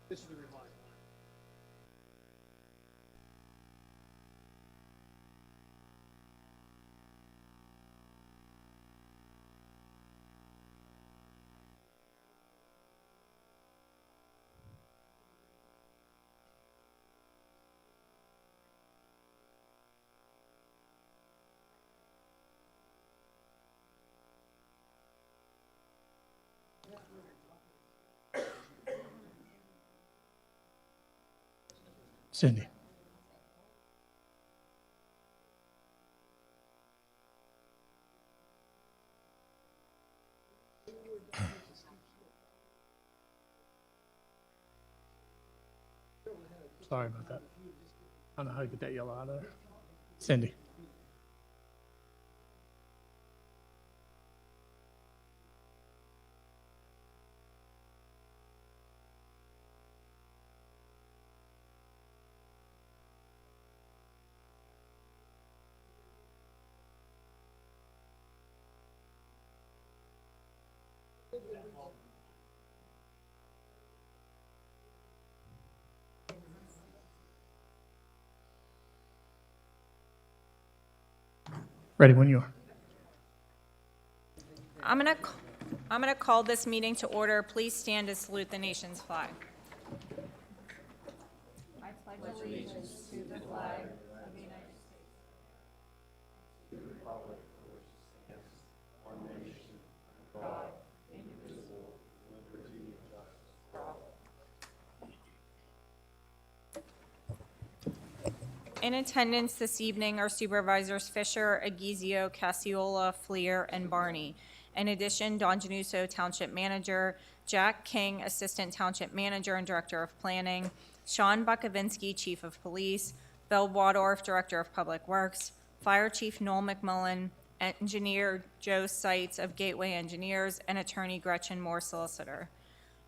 This is the revised one. Cindy. Sorry about that. I don't know how to get that yellow out of there. Cindy. Ready when you are. I'm gonna call this meeting to order. Please stand to salute the nation's flag. I pledge allegiance to the flag of the United States. In attendance this evening are Supervisors Fisher, Aguizio, Cassiola, Fleer, and Barney. In addition, Don Januso, Township Manager, Jack King, Assistant Township Manager and Director of Planning, Sean Bukovinsky, Chief of Police, Bill Wadorf, Director of Public Works, Fire Chief Noel McMullen, Engineer Joe Seitz of Gateway Engineers, and Attorney Gretchen Moore, Solicitor.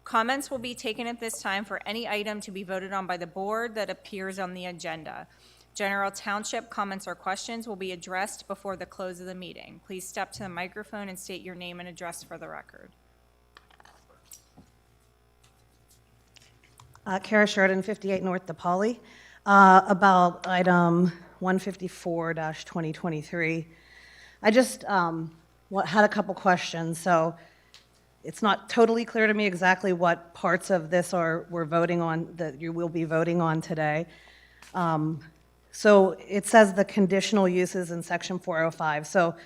Comments will be taken at this time for any item to be voted on by the board that appears on the agenda. General Township comments or questions will be addressed before the close of the meeting. Please step to the microphone and state your name and address for the record. Kara Sheridan, 58 North DePauli. About item 154-2023. I just had a couple questions. So it's not totally clear to me exactly what parts of this we're voting on, that you will be voting on today. So it says the conditional uses in section 405. So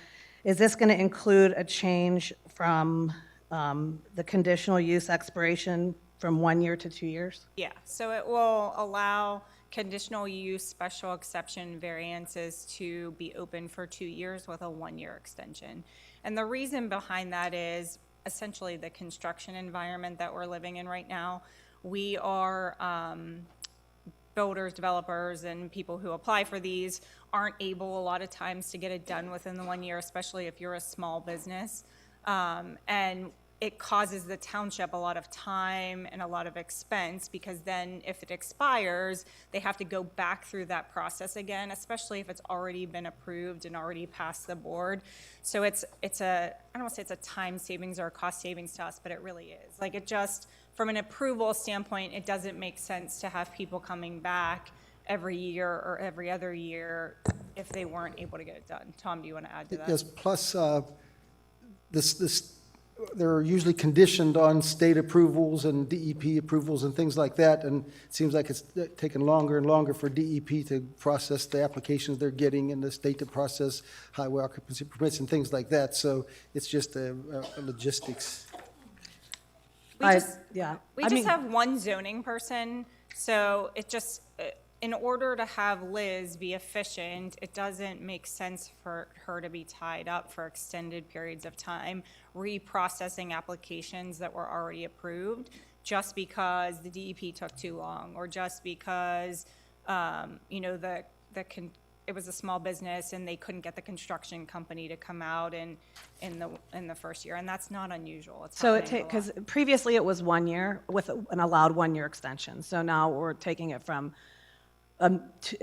is this going to include a change from the conditional use expiration from 1 year to 2 years? Yeah, so it will allow conditional use special exception variances to be open for 2 years with a 1-year extension. And the reason behind that is essentially the construction environment that we're living in right now. We are builders, developers, and people who apply for these aren't able a lot of times to get it done within the 1 year, especially if you're a small business. And it causes the township a lot of time and a lot of expense, because then if it expires, they have to go back through that process again, especially if it's already been approved and already passed the board. So it's a, I don't want to say it's a time savings or a cost savings to us, but it really is. Like, it just, from an approval standpoint, it doesn't make sense to have people coming back every year or every other year if they weren't able to get it done. Tom, do you want to add to that? Yes, plus they're usually conditioned on state approvals and DEP approvals and things like that, and it seems like it's taken longer and longer for DEP to process the applications they're getting and the state to process highway occupancy permits and things like that, so it's just a logistics. We just mean, have one zoning person, so it just, in order to have Liz be efficient, it doesn't make sense for her to be tied up for extended periods of time, reprocessing applications that were already approved, just because the DEP took too long, or just because, it was a small business and they couldn't get the construction company to come out in the first year, and that's not unusual. It's so because because previously it was 1 year with an allowed 1 year extension. So now we're taking it from a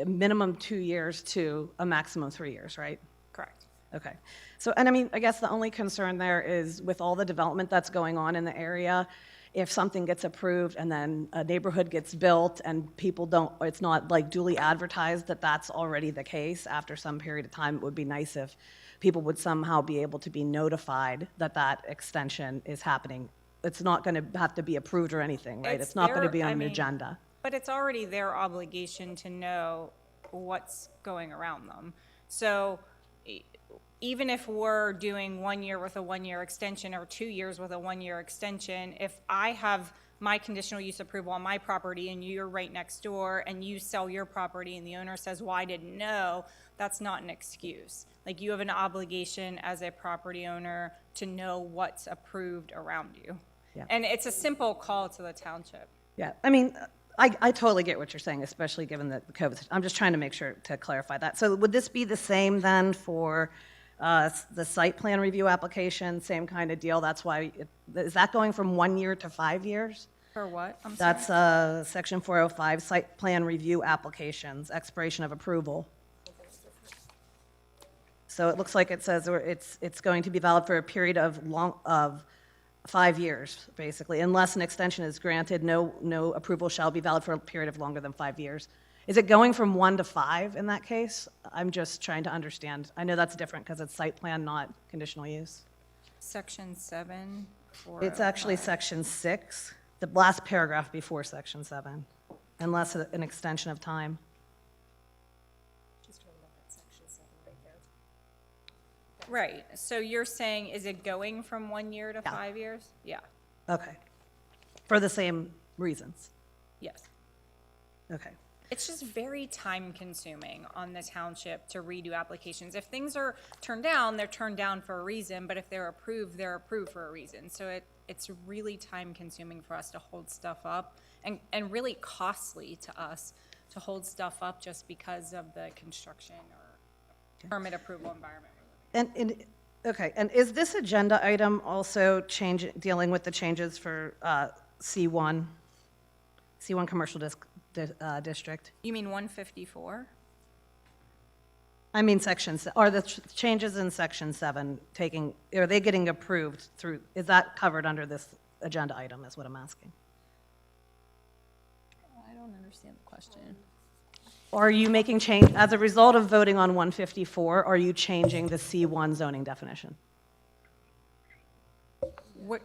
minimum 2 years to a maximum 3 years, right? correct. Okay. So, and I mean, I guess the only concern there is with all the development that's going on in the area, if something gets approved and then a neighborhood gets built and people don't, it's not like duly advertised that that's already the case after some period of time, it would be nice if people would somehow be able to be notified that that extension is happening. It's not going to have to be approved or anything, right? It's not going to be on an agenda. But it's already their obligation to know what's going around them. So even if we're doing 1 year with a 1 year extension or 2 years with a 1 year extension, if I have my conditional use approval on my property and you're right next door and you sell your property and the owner says, well, I didn't know, that's not an excuse. Like, you have an obligation as a property owner to know what's approved around you. Yeah. And it's a simple call to the township. Yeah, I mean, I totally get what you're saying, especially given the COVID. I'm just trying to make sure to clarify that. So would this be the same then for the site plan review application, same kind of deal? That's why, is that going from 1 year to 5 years? For what? I'm sorry. That's section 405, site plan review applications, expiration of approval. So it looks like it says it's going to be valid for a period of 5 years, basically. Unless an extension is granted, no approval shall be valid for a period of longer than 5 years. Is it going from 1 to 5 in that case? I'm just trying to understand. I know that's different because it's site plan, not conditional use. Section 7. It's actually section 6, the last paragraph before section 7, unless an extension of time. Right, so you're saying, is it going from 1 year to 5 years? Yeah, Okay. For the same reasons. yes. Okay. It's just very time consuming on the township to redo applications. If things are turned down, they're turned down for a reason, but if they're approved for a reason. So it's really time consuming for us to hold stuff up and really costly to us to hold stuff up just because of the construction or permit approval environment. Okay, and is this agenda item also dealing with the changes for C1 commercial district? You mean 154? I mean are the changes in section 7 are they getting approved through, is that covered under this agenda item is what I'm asking? I don't understand the question. Are you making change, as a result of voting on 154, are you changing the C1 zoning definition?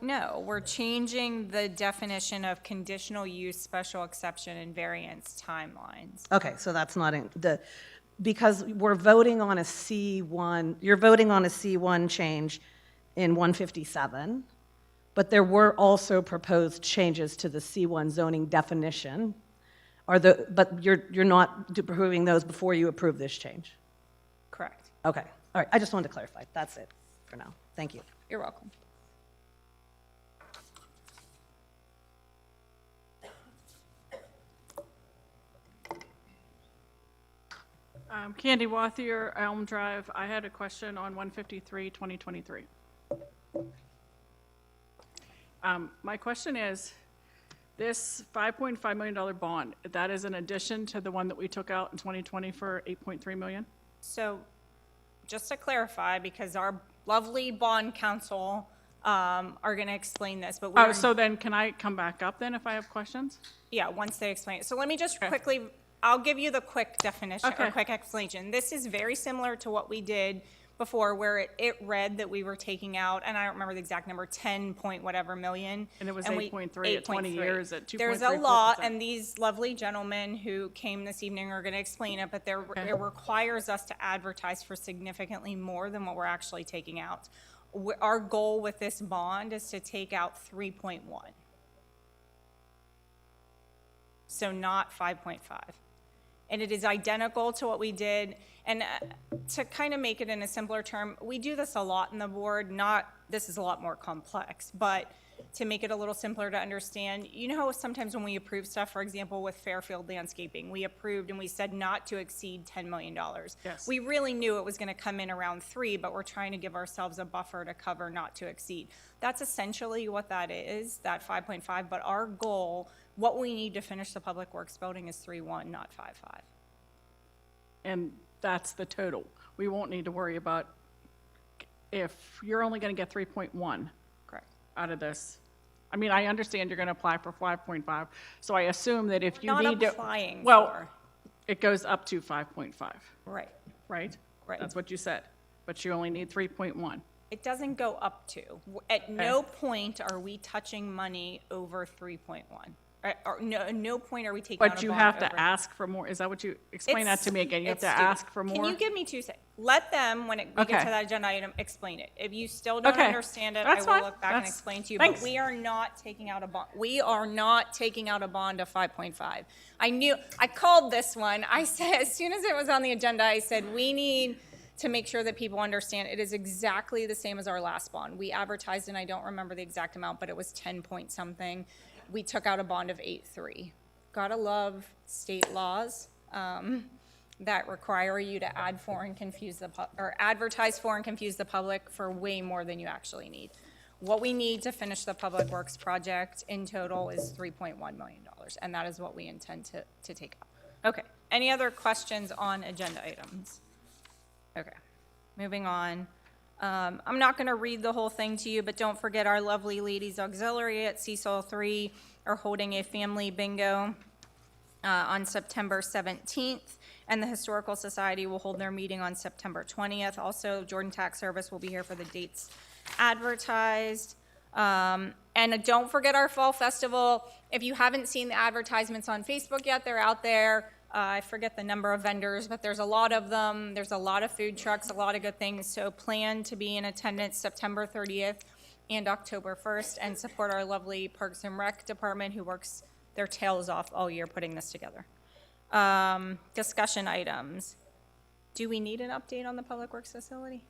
No, we're changing the definition of conditional use, special exception, and variance timelines. Okay, so that's not because we're voting on a C1, you're voting on a C1 change in 157, but there were also proposed changes to the C1 zoning definition. But you're not approving those before you approve this change? Correct. Okay, all right, I just wanted to clarify. That's it for now. Thank you. You're welcome. Candy Wathier, Elm Drive. I had a question on 153, 2023. My question is, this $5.5 million bond, that is in addition to the one that we took out in 2020 for $8.3 million? So just to clarify, because our lovely bond counsel are going to explain this, but we're... Oh, so then can I come back up then if I have questions? Yeah, once they explain it. So let me just quickly, I'll give you the quick definition or quick explanation. This is very similar to what we did before, where it read that we were taking out, and I don't remember the exact number, 10 point whatever million. And it was 8.3 at 20 years at 2.34%. There's a law, and these lovely gentlemen who came this evening are going to explain it, but it requires us to advertise for significantly more than what we're actually taking out. Our goal with this bond is to take out 3.1. So not 5.5. And it is identical to what we did. And to kind of make it in a simpler term, we do this a lot in the board, this is a lot more complex, but to make it a little simpler to understand, you know how sometimes when we approve stuff, for example, with Fairfield Landscaping, we approved and we said not to exceed $10 million. Yes. We really knew it was going to come in around 3, but we're trying to give ourselves a buffer to cover not to exceed. That's essentially what that is, that 5.5, but our goal, what we need to finish the Public Works building is 3.1, not 5.5. And that's the total. We won't need to worry about if you're only going to get 3.1 Correct. out of this. I mean, I understand you're gonna apply for 5.5, so I assume that if you Not need to. applying Well, for. it goes up to 5.5, Right. right? Right. That's what you said, but you only need 3.1. It doesn't go up to. At no point are we touching money over 3.1. Or no point are we taking out a bond But you have to over- ask for more, is that what you, explain that to me again, you have It's to stupid. ask for more? Can you give me 2 seconds? Let them, when we get Okay. to that agenda item, explain it. If you still don't Okay. understand it, I That's will fine. look back and That's- explain to you. thanks. But we are not taking out a bond. We are not taking out a bond of 5.5. I called this one. I said, as soon as it was on the agenda, I said, we need to make sure that people understand it is exactly the same as our last bond. We advertised, and I don't remember the exact amount, but it was 10 point something. We took out a bond of 8.3. Gotta love state laws that require you to add for and confuse or advertise for and confuse the public for way more than you actually need. What we need to finish the Public Works project in total is $3.1 million, and that is what we intend to take out. Okay, any other questions on agenda items? Okay, moving on. I'm not going to read the whole thing to you, but don't forget our lovely ladies auxiliary at Cecil 3 are holding a family bingo on September 17th, and the Historical Society will hold their meeting on September 20th. Also, Jordan Tax Service will be here for the dates advertised. And don't forget our fall festival. If you haven't seen the advertisements on Facebook yet, they're out there. I forget the number of vendors, but there's a lot of them. There's a lot of food trucks, a lot of good things. So plan to be in attendance September 30th and October 1st and support our lovely Parks and Rec department who works their tails off all year putting this together. Discussion items. Do we need an update on the Public Works facility?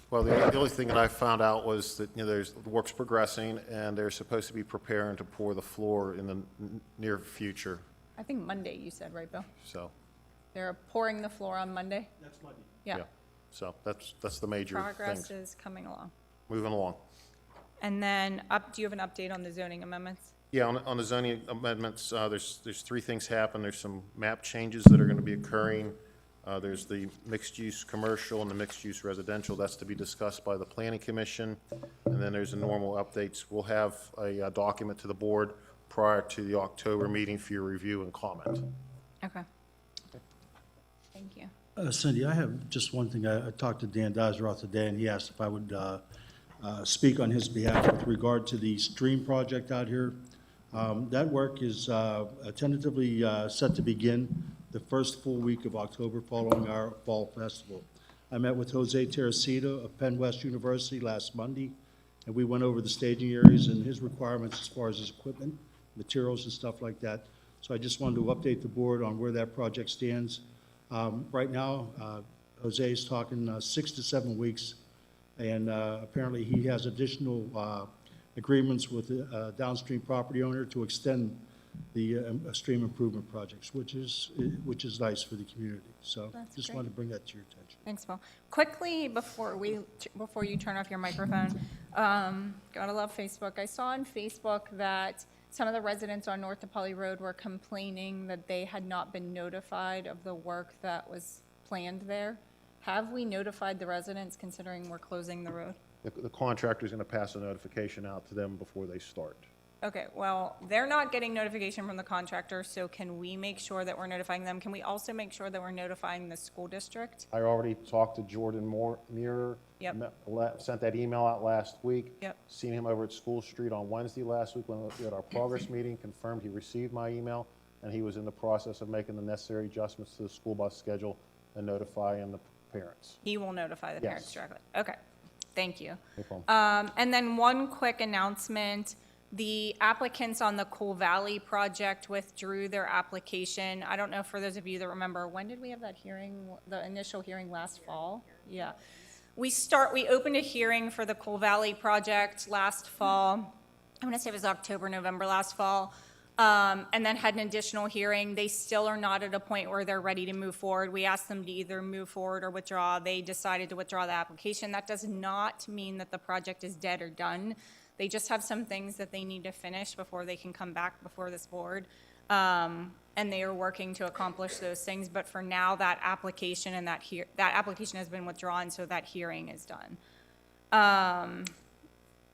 Well, the only thing that I found out was that, the work's progressing, and they're supposed to be preparing to pour the floor in the near future, I think Monday you said, right, Bill? so, They're pouring the floor on Monday? That's Monday. Yeah. yeah. So that's the major Progress things. is coming along. Moving along. And then, do you have an update on the zoning amendments? Yeah, on the zoning amendments, there's 3 things happen. There's some map changes that are going to be occurring. There's the mixed-use commercial and the mixed-use residential. That's to be discussed by the Planning Commission. And then there's the normal updates. We'll have a document to the board prior to the October meeting for your review and comment. Okay. Thank you. Cindy, I have just one thing. I talked to Dan Dizeroff today, and he asked if I would speak on his behalf with regard to the stream project out here. That work is tentatively set to begin the first full week of October following our fall festival. I met with Jose Teresita of Penn West University last Monday, and we went over the staging areas and his requirements as far as his equipment, materials and stuff like that. So I just wanted to update the board on where that project stands. Right now, Jose is talking 6 to 7 weeks, and apparently he has additional agreements with the downstream property owner to extend the stream improvement projects, which is nice for the community. So That's just great. wanted to bring that to your attention. Thanks, Bill. Quickly, before you turn off your microphone, gotta love Facebook. I saw on Facebook that some of the residents on North DePauli Road were complaining that they had not been notified of the work that was planned there. Have we notified the residents, considering we're closing the road? The contractor's going to pass a notification out to them before they start. Okay, well, they're not getting notification from the contractor, so can we make sure that we're notifying them? Can we also make sure that we're notifying the school district? I already talked to Jordan Muir. Yep. Sent that email out last week. Yep. Seen him over at School Street on Wednesday last week when we had our progress meeting, confirmed he received my email, and he was in the process of making the necessary adjustments to the school bus schedule and notifying the parents. He will notify the parents Yes. directly. Okay, thank you. No problem. And then one quick announcement. The applicants on the Cool Valley project withdrew their application. I don't know, for those of you that remember, when did we have that hearing, the initial hearing last fall? Yeah. We opened a hearing for the Cool Valley project last fall. I want to say it was October, November last fall. And then had an additional hearing. They still are not at a point where they're ready to move forward. We asked them to either move forward or withdraw. They decided to withdraw the application. That does not mean that the project is dead or done. They just have some things that they need to finish before they can come back before this board. And they are working to accomplish those things. But for now, that application and that application has been withdrawn, so that hearing is done.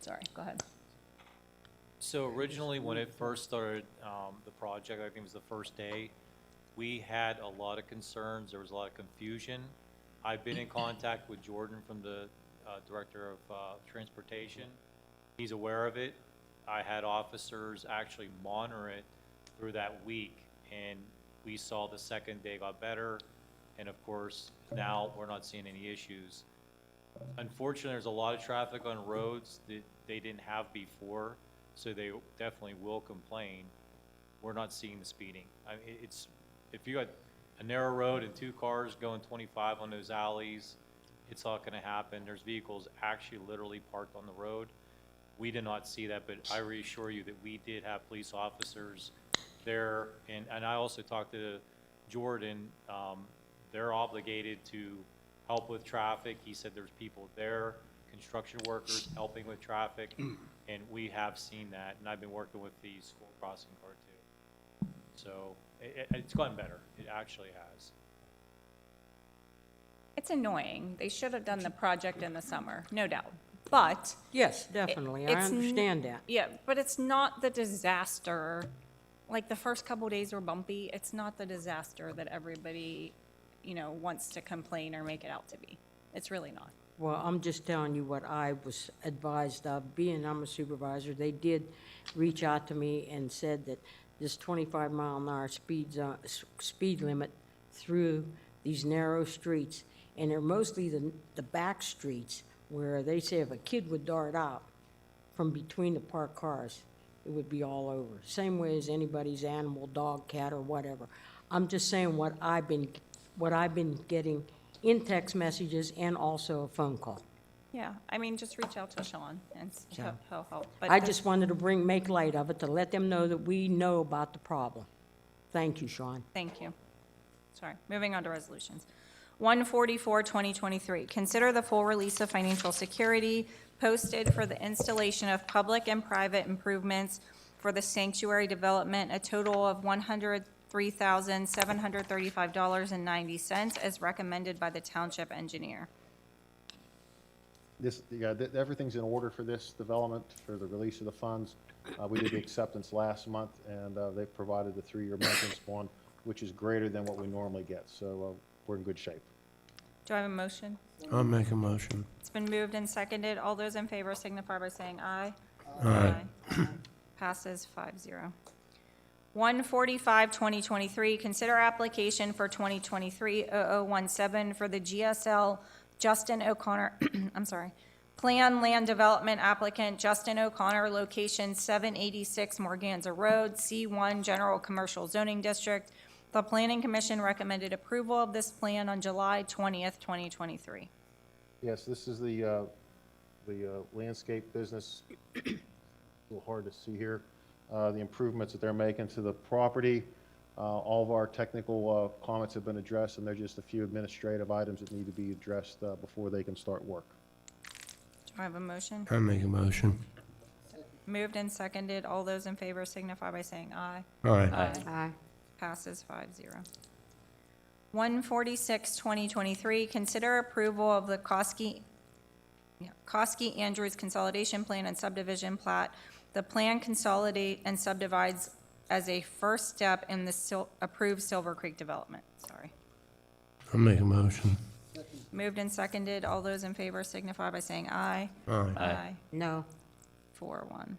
Sorry, go ahead. So originally, when it first started, the project, I think it was the first day, we had a lot of concerns, there was a lot of confusion. I've been in contact with Jordan from the Director of Transportation. He's aware of it. I had officers actually monitor it through that week, and we saw the second day got better, and of course, now we're not seeing any issues. Unfortunately, there's a lot of traffic on roads that they didn't have before, so they definitely will complain. We're not seeing the speeding. I mean, if you got a narrow road and two cars going 25 on those alleys, it's not gonna happen. There's vehicles actually literally parked on the road. We did not see that, but I reassure you that we did have police officers there, and I also talked to Jordan. They're obligated to help with traffic. He said there's people there, construction workers helping with traffic, and we have seen that, and I've been working with the school crossing guard too. So it's gotten better. It actually has. It's annoying. They should have done the project in the summer, no doubt. But, Yes, definitely, I it's n- understand that. yeah, but it's not the disaster, like the first couple days were bumpy. It's not the disaster that everybody, wants to complain or make it out to be. It's really not. Well, I'm just telling you what I was advised of. Being I'm a supervisor, they did reach out to me and said that this 25-mile-an-hour speed limit through these narrow streets, and they're mostly the back streets, where they say if a kid would dart out from between the parked cars, it would be all over. Same way as anybody's animal, dog, cat, or whatever. I'm just saying what I've been getting in text messages and also a phone call. Yeah, I mean, just reach out to Sean and he'll help. But I just wanted to make light of it, to let them know that we know about the problem. Thank you, Sean. Thank you. Sorry, moving on to resolutions. 144, 2023, consider the full release of financial security posted for the installation of public and private improvements for the sanctuary development, a total of $103,735.90 as recommended by the township engineer. Everything's in order for this development, for the release of the funds. We did the acceptance last month, and they've provided the 3-year maintenance bond, which is greater than what we normally get. So we're in good shape. Do I have a motion? I'll make a motion. It's been moved and seconded. All those in favor signify by saying aye. Aye. Passes 5-0. 145, 2023, consider application for 2023-0017 for the GSL Justin O'Connor, I'm sorry, Plan Land Development applicant Justin O'Connor, location 786 Morganza Road, C1 General Commercial Zoning District. The Planning Commission recommended approval of this plan on July 20th, 2023. Yes, this is the landscape business. A little hard to see here. The improvements that they're making to the property. All of our technical comments have been addressed, and there's just a few administrative items that need to be addressed before they can start work. Do I have a motion? I'll make a motion. Moved and seconded. All those in favor signify by saying aye. Aye. Aye. Passes 5-0. 146, 2023, consider approval of the Koski Andrews Consolidation Plan and Subdivision Plat. The plan consolidate and subdivides as a first step in the approved Silver Creek development. Sorry. I'll make a motion. Moved and seconded. All those in favor signify by saying aye. Aye. No. 4-1.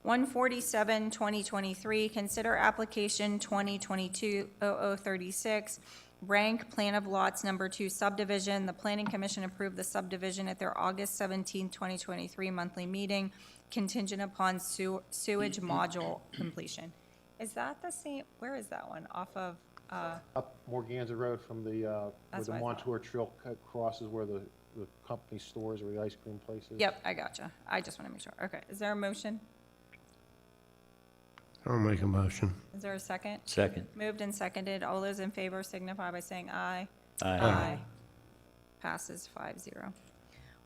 147, 2023, consider application 2022-0036, rank plan of lots number 2 subdivision. The Planning Commission approved the subdivision at their August 17, 2023 monthly meeting, contingent upon sewage module completion. Is that the same, where is that one? Off of, Up Morganza Road from the, where That's the what I thought. Montour Trail crosses where the company stores or the ice cream place is. yep, I gotcha. I just want to make sure. Okay, is there a motion? I'll make a motion. Is there a second? Second. Moved and seconded. All those in favor signify by saying aye. Aye. Passes 5-0.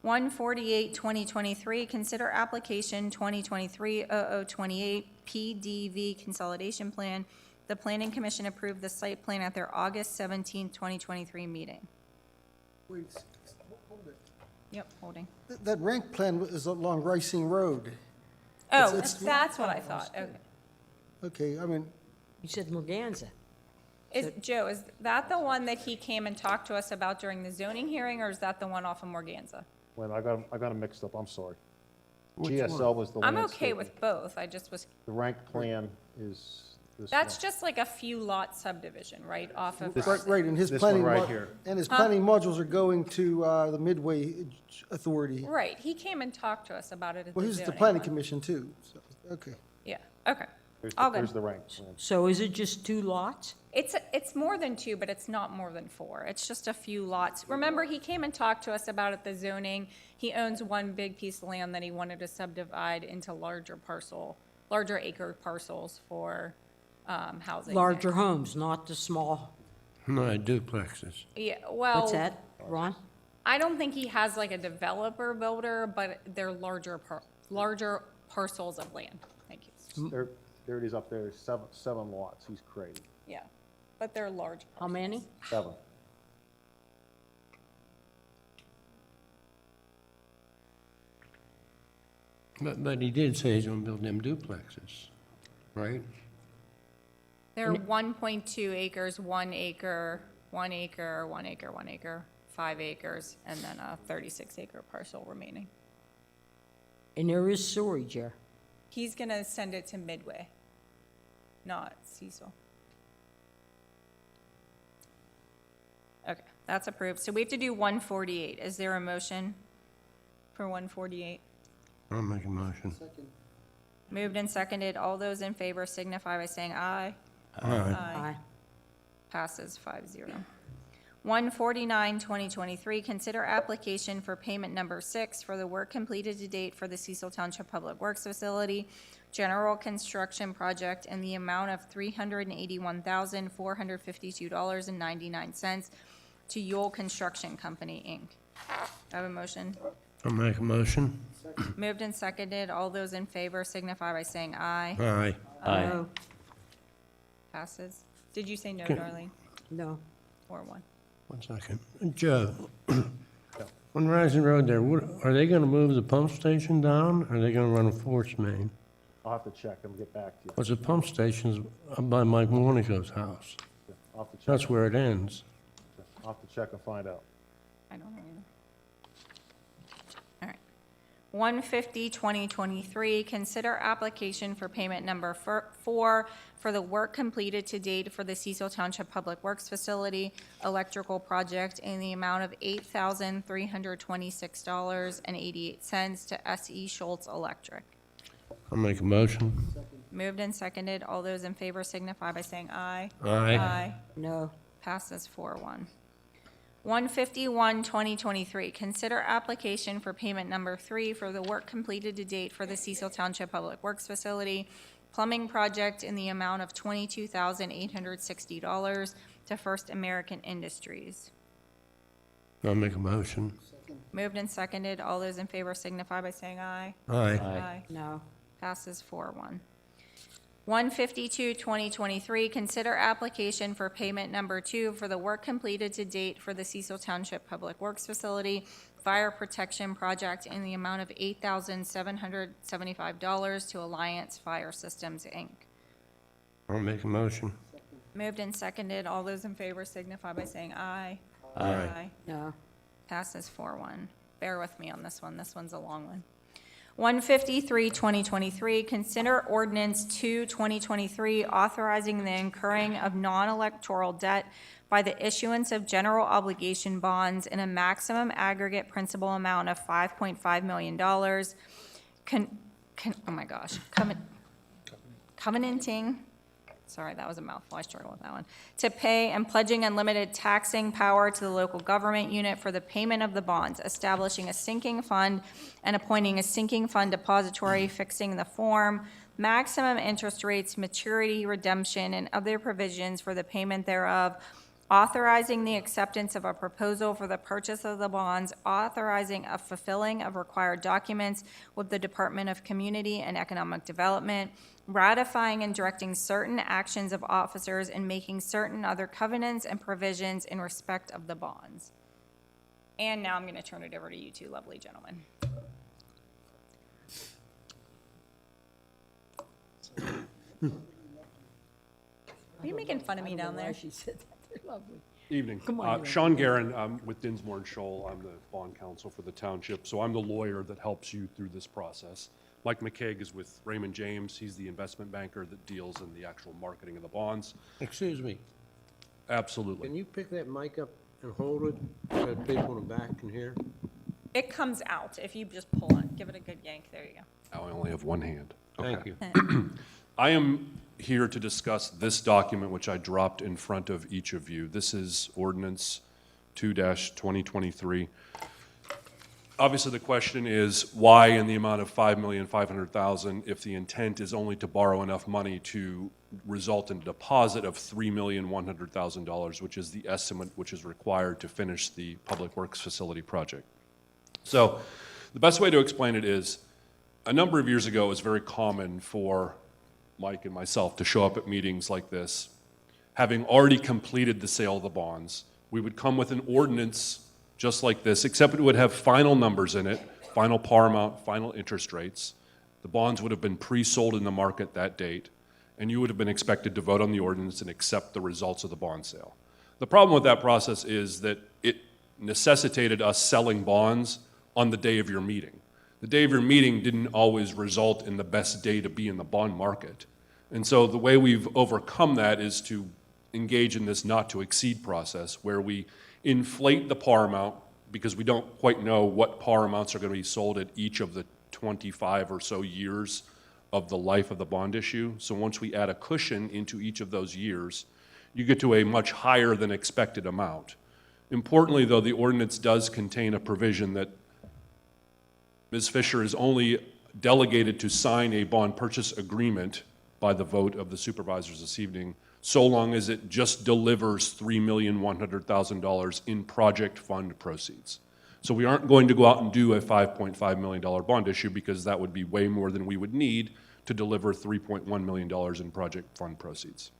148, 2023, consider application 2023-0028 PDV Consolidation Plan. The Planning Commission approved the site plan at their August 17, 2023 meeting. Yep, holding. That rank plan is along Ricing Road. Oh, it's- that's what I thought, okay. Okay, I mean, You said Morganza. Joe, is that the one that he came and talked to us about during the zoning hearing, or is that the one off of Morganza? Well, I got them mixed up, I'm sorry. Which GSL was the I'm landscaping. okay with both, I just was, The rank plan is this that's one. just like a few lot subdivision, right, off of. right, and his This one planning. right here. And his planning modules are going to the Midway Authority. Right, he came and talked to us about it at the Well, zoning. he's the planning one. commission too, so, okay. Yeah, okay, There's all there's good. the rank plan. So is it just 2 lots? It's more than 2, but it's not more than 4. It's just a few lots. Remember, he came and talked to us about it, the zoning. He owns one big piece of land that he wanted to subdivide into larger acre parcels for housing. Larger homes, not the small. No, duplexes. Yeah, well. What's that, Ron? I don't think he has like a developer builder, but they're larger parcels of land. Thank you. There it is up there, seven lots, he's crazy. Yeah, but they're large. How many? 7. But he did say he's gonna build them duplexes, right? They're 1.2 acres, 1 acre, 1 acre, 1 acre, 1 acre, 5 acres, and then a 36-acre parcel remaining. And there is storage there. He's gonna send it to Midway, not Cecil. Okay, that's approved. So we have to do 148. Is there a motion for 148? I'll make a motion. Moved and seconded. All those in favor signify by saying aye. Aye. Passes 5-0. 149, 2023, consider application for payment number 6 for the work completed to date for the Cecil Township Public Works Facility General Construction Project in the amount of $381,452.99 to Yule Construction Company, Inc. I have a motion. I'll make a motion. Moved and seconded. All those in favor signify by saying aye. Aye. No. Passes. Did you say no, Can- Darlene? No. Or 1? 1 second. Joe, on Rising Road there, are they gonna move the pump station down, or are they gonna run a force main? I'll have to check and get back to you. Because the pump station's up by Mike Monica's house. I'll have to check. That's where it ends. I'll have to check and find out. I don't know either. All right. 150, 2023, consider application for payment number 4 for the work completed to date for the Cecil Township Public Works Facility electrical project in the amount of $8,326.88 to S.E. Schultz Electric. I'll make a motion. Moved and seconded. All those in favor signify by saying aye. Aye. No. Passes 4-1. 151, 2023, consider application for payment number 3 for the work completed to date for the Cecil Township Public Works Facility plumbing project in the amount of $22,860 to First American Industries. I'll make a motion. Moved and seconded. All those in favor signify by saying aye. Aye. No. Passes 4-1. 152, 2023, consider application for payment number 2 for the work completed to date for the Cecil Township Public Works Facility Fire Protection Project in the amount of $8,775 to Alliance Fire Systems, Inc. I'll make a motion. Moved and seconded. All those in favor signify by saying aye. Aye. No. Passes 4-1. Bear with me on this one. This one's a long one. 153, 2023, consider ordinance 2, 2023, authorizing the incurring of non-electoral debt by the issuance of general obligation bonds in a maximum aggregate principal amount of $5.5 million. Covenanting, sorry, that was a mouthful, I struggled with that one, to pay and pledging unlimited taxing power to the local government unit for the payment of the bonds, establishing a sinking fund and appointing a sinking fund depository, fixing the form, maximum interest rates, maturity, redemption, and other provisions for the payment thereof, authorizing the acceptance of a proposal for the purchase of the bonds, authorizing a fulfilling of required documents with the Department of Community and Economic Development, ratifying and directing certain actions of officers, and making certain other covenants and provisions in respect of the bonds. And now I'm going to turn it over to you two lovely gentlemen. Are you making fun of me down there? She said that, they're lovely. Evening. Come on, Gary. Sean Guerin, I'm with Dinsmore and Scholl. I'm the bond counsel for the township, so I'm the lawyer that helps you through this process. Mike McCaig is with Raymond James. He's the investment banker that deals in the actual marketing of the bonds. Excuse me, Absolutely. can you pick that mic up and hold it so that people in the back can hear? It comes out if you just pull it. Give it a good yank. There you go. Now I only have one hand. Thank Okay. you. I am here to discuss this document, which I dropped in front of each of you. This is ordinance 2-2023. Obviously, the question is why in the amount of $5,500,000 if the intent is only to borrow enough money to result in a deposit of $3,100,000, which is the estimate which is required to finish the Public Works Facility project. So the best way to explain it is a number of years ago, it was very common for Mike and myself to show up at meetings like this, having already completed the sale of the bonds. We would come with an ordinance just like this, except it would have final numbers in it, final par amount, final interest rates. The bonds would have been pre-sold in the market that date, and you would have been expected to vote on the ordinance and accept the results of the bond sale. The problem with that process is that it necessitated us selling bonds on the day of your meeting. The day of your meeting didn't always result in the best day to be in the bond market. And so the way we've overcome that is to engage in this not to exceed process where we inflate the par amount because we don't quite know what par amounts are going to be sold at each of the 25 or so years of the life of the bond issue. So once we add a cushion into each of those years, you get to a much higher than expected amount. Importantly, though, the ordinance does contain a provision that Ms. Fisher is only delegated to sign a bond purchase agreement by the vote of the supervisors this evening, so long as it just delivers $3,100,000 in project fund proceeds. So we aren't going to go out and do a $5.5 million bond issue because that would be way more than we would need to deliver $3.1 million in project fund proceeds.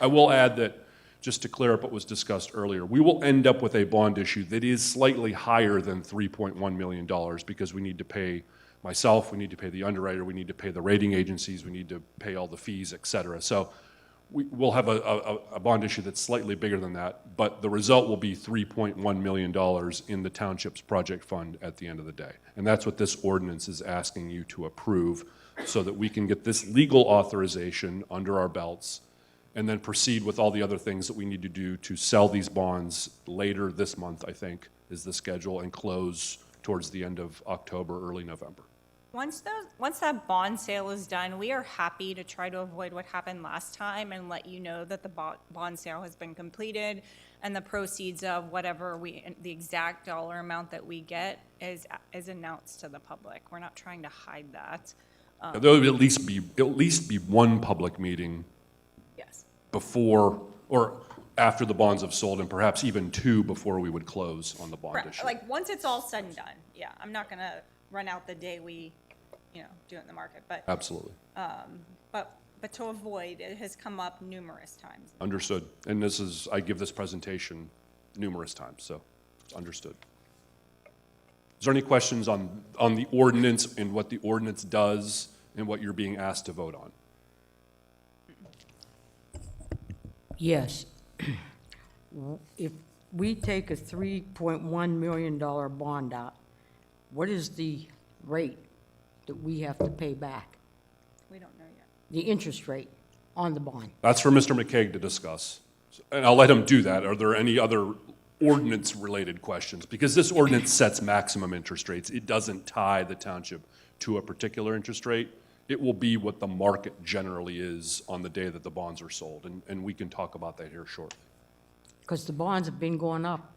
I will add that, just to clear up what was discussed earlier, we will end up with a bond issue that is slightly higher than $3.1 million because we need to pay myself, we need to pay the underwriter, we need to pay the rating agencies, we need to pay all the fees, et cetera. So we'll have a bond issue that's slightly bigger than that, but the result will be $3.1 million in the township's project fund at the end of the day. And that's what this ordinance is asking you to approve so that we can get this legal authorization under our belts and then proceed with all the other things that we need to do to sell these bonds later this month, I think, is the schedule, and close towards the end of October, early November. Once that bond sale is done, we are happy to try to avoid what happened last time and let you know that the bond sale has been completed and the proceeds of whatever the exact dollar amount that we get is announced to the public. We're not trying to hide that. There will at least be one public meeting Yes. before or after the bonds have sold, and perhaps even two before we would close on the bond Correct. issue. Like, once it's all said and done, yeah, I'm not gonna run out the day we, do it in the market, but, Absolutely. but to avoid, it has come up numerous times. Understood. And I give this presentation numerous times, so it's understood. Is there any questions on the ordinance and what the ordinance does and what you're being asked to vote on? Yes. If we take a $3.1 million bond out, what is the rate that we have to pay back? We don't know yet. The interest rate on the bond? That's for Mr. McCaig to discuss. And I'll let him do that. Are there any other ordinance-related questions? Because this ordinance sets maximum interest rates. It doesn't tie the township to a particular interest rate. It will be what the market generally is on the day that the bonds are sold, and we can talk about that here shortly. Because the bonds have been going up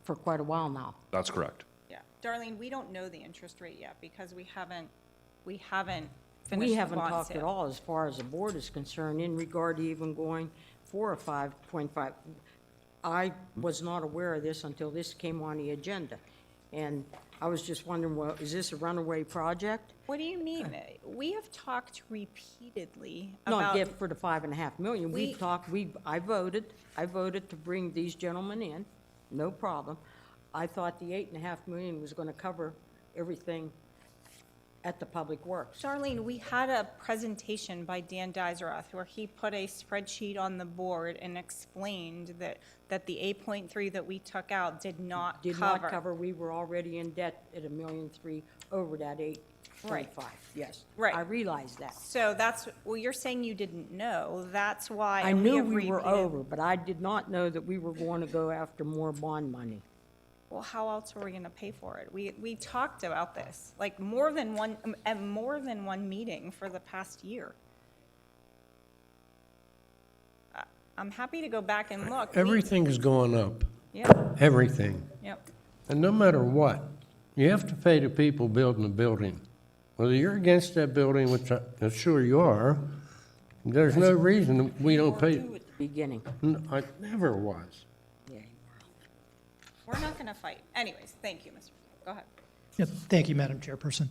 for quite a while now. That's correct. Yeah. Darlene, we don't know the interest rate yet because we haven't We finished the haven't bond talked at sale. all as far as the board is concerned in regard to even going for a 5.5. I was not aware of this until this came on the agenda. And I was just wondering, well, is this a runaway project? What do you mean? We have talked repeatedly Not about. get for the 5.5 million. We- We've talked, I voted to bring these gentlemen in, no problem. I thought the 8.5 million was gonna cover everything at the Public Works. Charlene, we had a presentation by Dan Dizeroth where he put a spreadsheet on the board and explained that the 8.3 that we took out did not Did not cover, we were already in debt at $1.3 million over that 8.5, yes. Right. I realized that. So that's, well, you're saying you didn't know, that's why. I and knew have we were repeated- over, but I did not know that we were going to go after more bond money. Well, how else are we gonna pay for it? We talked about this, like more than one, at more than one meeting for the past year. I'm happy to go back and look. Everything's going up, Yep, everything. yep. And no matter what, you have to pay the people building the building. Whether you're against that building, which I'm sure you are, there's no reason we don't pay. At the beginning. I never was. Yeah. We're not gonna fight. Anyways, thank you, Mr. Go ahead. Yep, thank you, Madam Chairperson.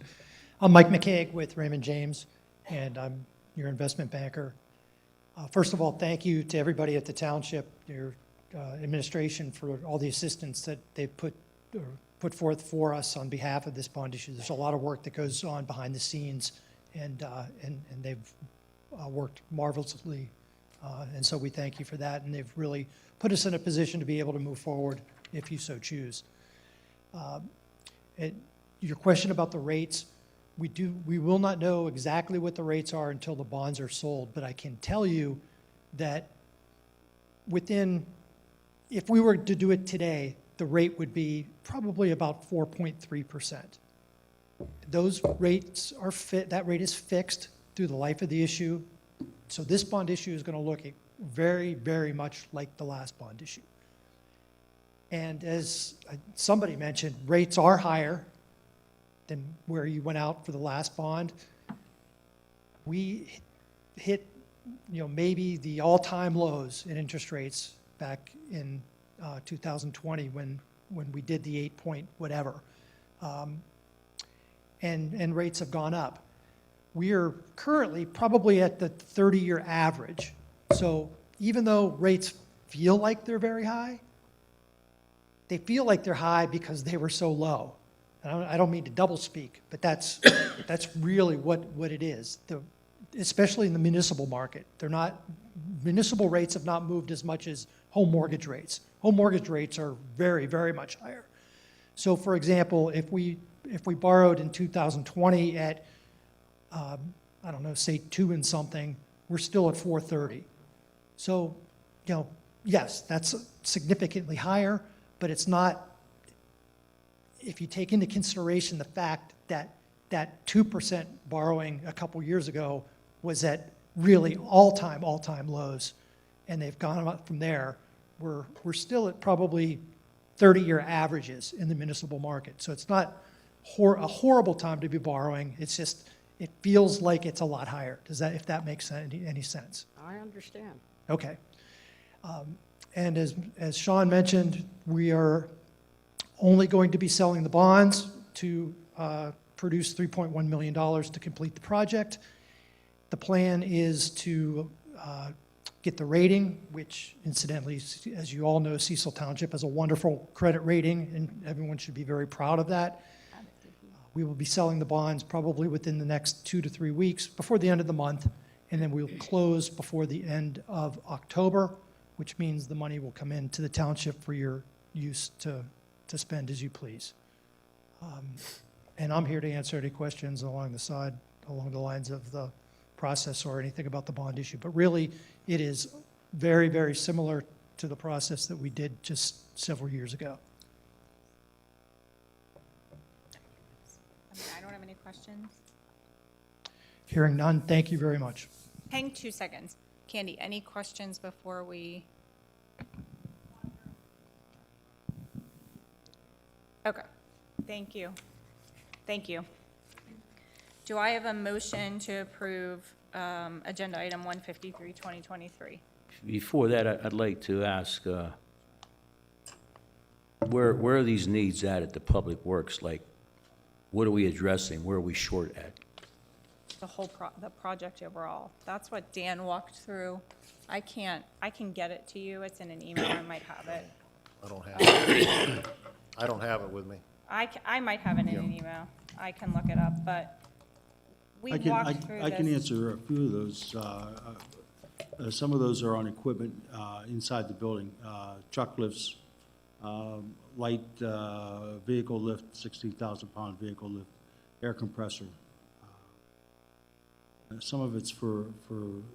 I'm Mike McCaig with Raymond James, and I'm your investment banker. First of all, thank you to everybody at the township, your administration, for all the assistance that they've put forth for us on behalf of this bond issue. There's a lot of work that goes on behind the scenes, and they've worked marvelously, and so we thank you for that, and they've really put us in a position to be able to move forward if you so choose. Your question about the rates, we will not know exactly what the rates are until the bonds are sold, but I can tell you that if we were to do it today, the rate would be probably about 4.3%. Those rates are that rate is fixed through the life of the issue. So this bond issue is going to look very, very much like the last bond issue. And as somebody mentioned, rates are higher than where you went out for the last bond. We hit, maybe the all-time lows in interest rates back in 2020 when we did the 8 point whatever. And rates have gone up. We are currently probably at the 30-year average. So even though rates feel like they're very high, they feel like they're high because they were so low. And I don't mean to double speak, but that's really what it is. Especially in the municipal market, municipal rates have not moved as much as home mortgage rates. Home mortgage rates are very, very much higher. So, for example, if we borrowed in 2020 at I don't know, say 2 and something, we're still at 430. So, yes, that's significantly higher, but it's not, if you take into consideration the fact that that 2% borrowing a couple years ago was at really all-time lows, and they've gone up from there, we're still at probably 30-year averages in the municipal market. So it's not a horrible time to be borrowing. It's just, it feels like it's a lot higher. If that makes any sense? I understand. Okay. And as Sean mentioned, we are only going to be selling the bonds to produce $3.1 million to complete the project. The plan is to get the rating, which incidentally, as you all know, Cecil Township has a wonderful credit rating, and everyone should be very proud of that. We will be selling the bonds probably within the next 2 to 3 weeks, before the end of the month, and then we'll close before the end of October, which means the money will come into the township for your use to spend as you please. And I'm here to answer any questions along the lines of the process or anything about the bond issue. But really, it is very, very similar to the process that we did just several years ago. I don't have any questions. Hearing none, thank you very much. Hang 2 seconds. Candy, any questions before we? Okay, thank you. Thank you. Do I have a motion to approve agenda item 153, 2023? Before that, I'd like to ask, where are these needs at the Public Works? Like, what are we addressing? Where are we short at? The project overall. That's what Dan walked through. I can get it to you. It's in an email. I might have it. I don't have it. I don't have it with me. I might have it in an email. I can look it up, but we I can, walked through I can this. answer a few of those. Some of those are on equipment inside the building. Truck lifts, light vehicle lift, 16,000-pound vehicle lift, air compressor. Some of it's for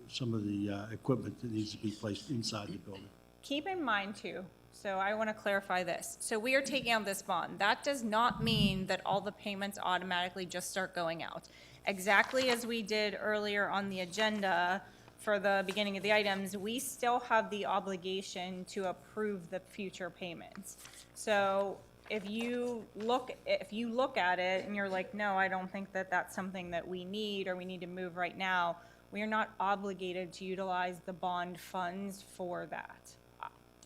some of the equipment that needs to be placed inside the building. Keep in mind too, so I want to clarify this. So we are taking out this bond. That does not mean that all the payments automatically just start going out. Exactly as we did earlier on the agenda for the beginning of the items, we still have the obligation to approve the future payments. So if you look at it and you're like, no, I don't think that that's something that we need or we need to move right now, we are not obligated to utilize the bond funds for that.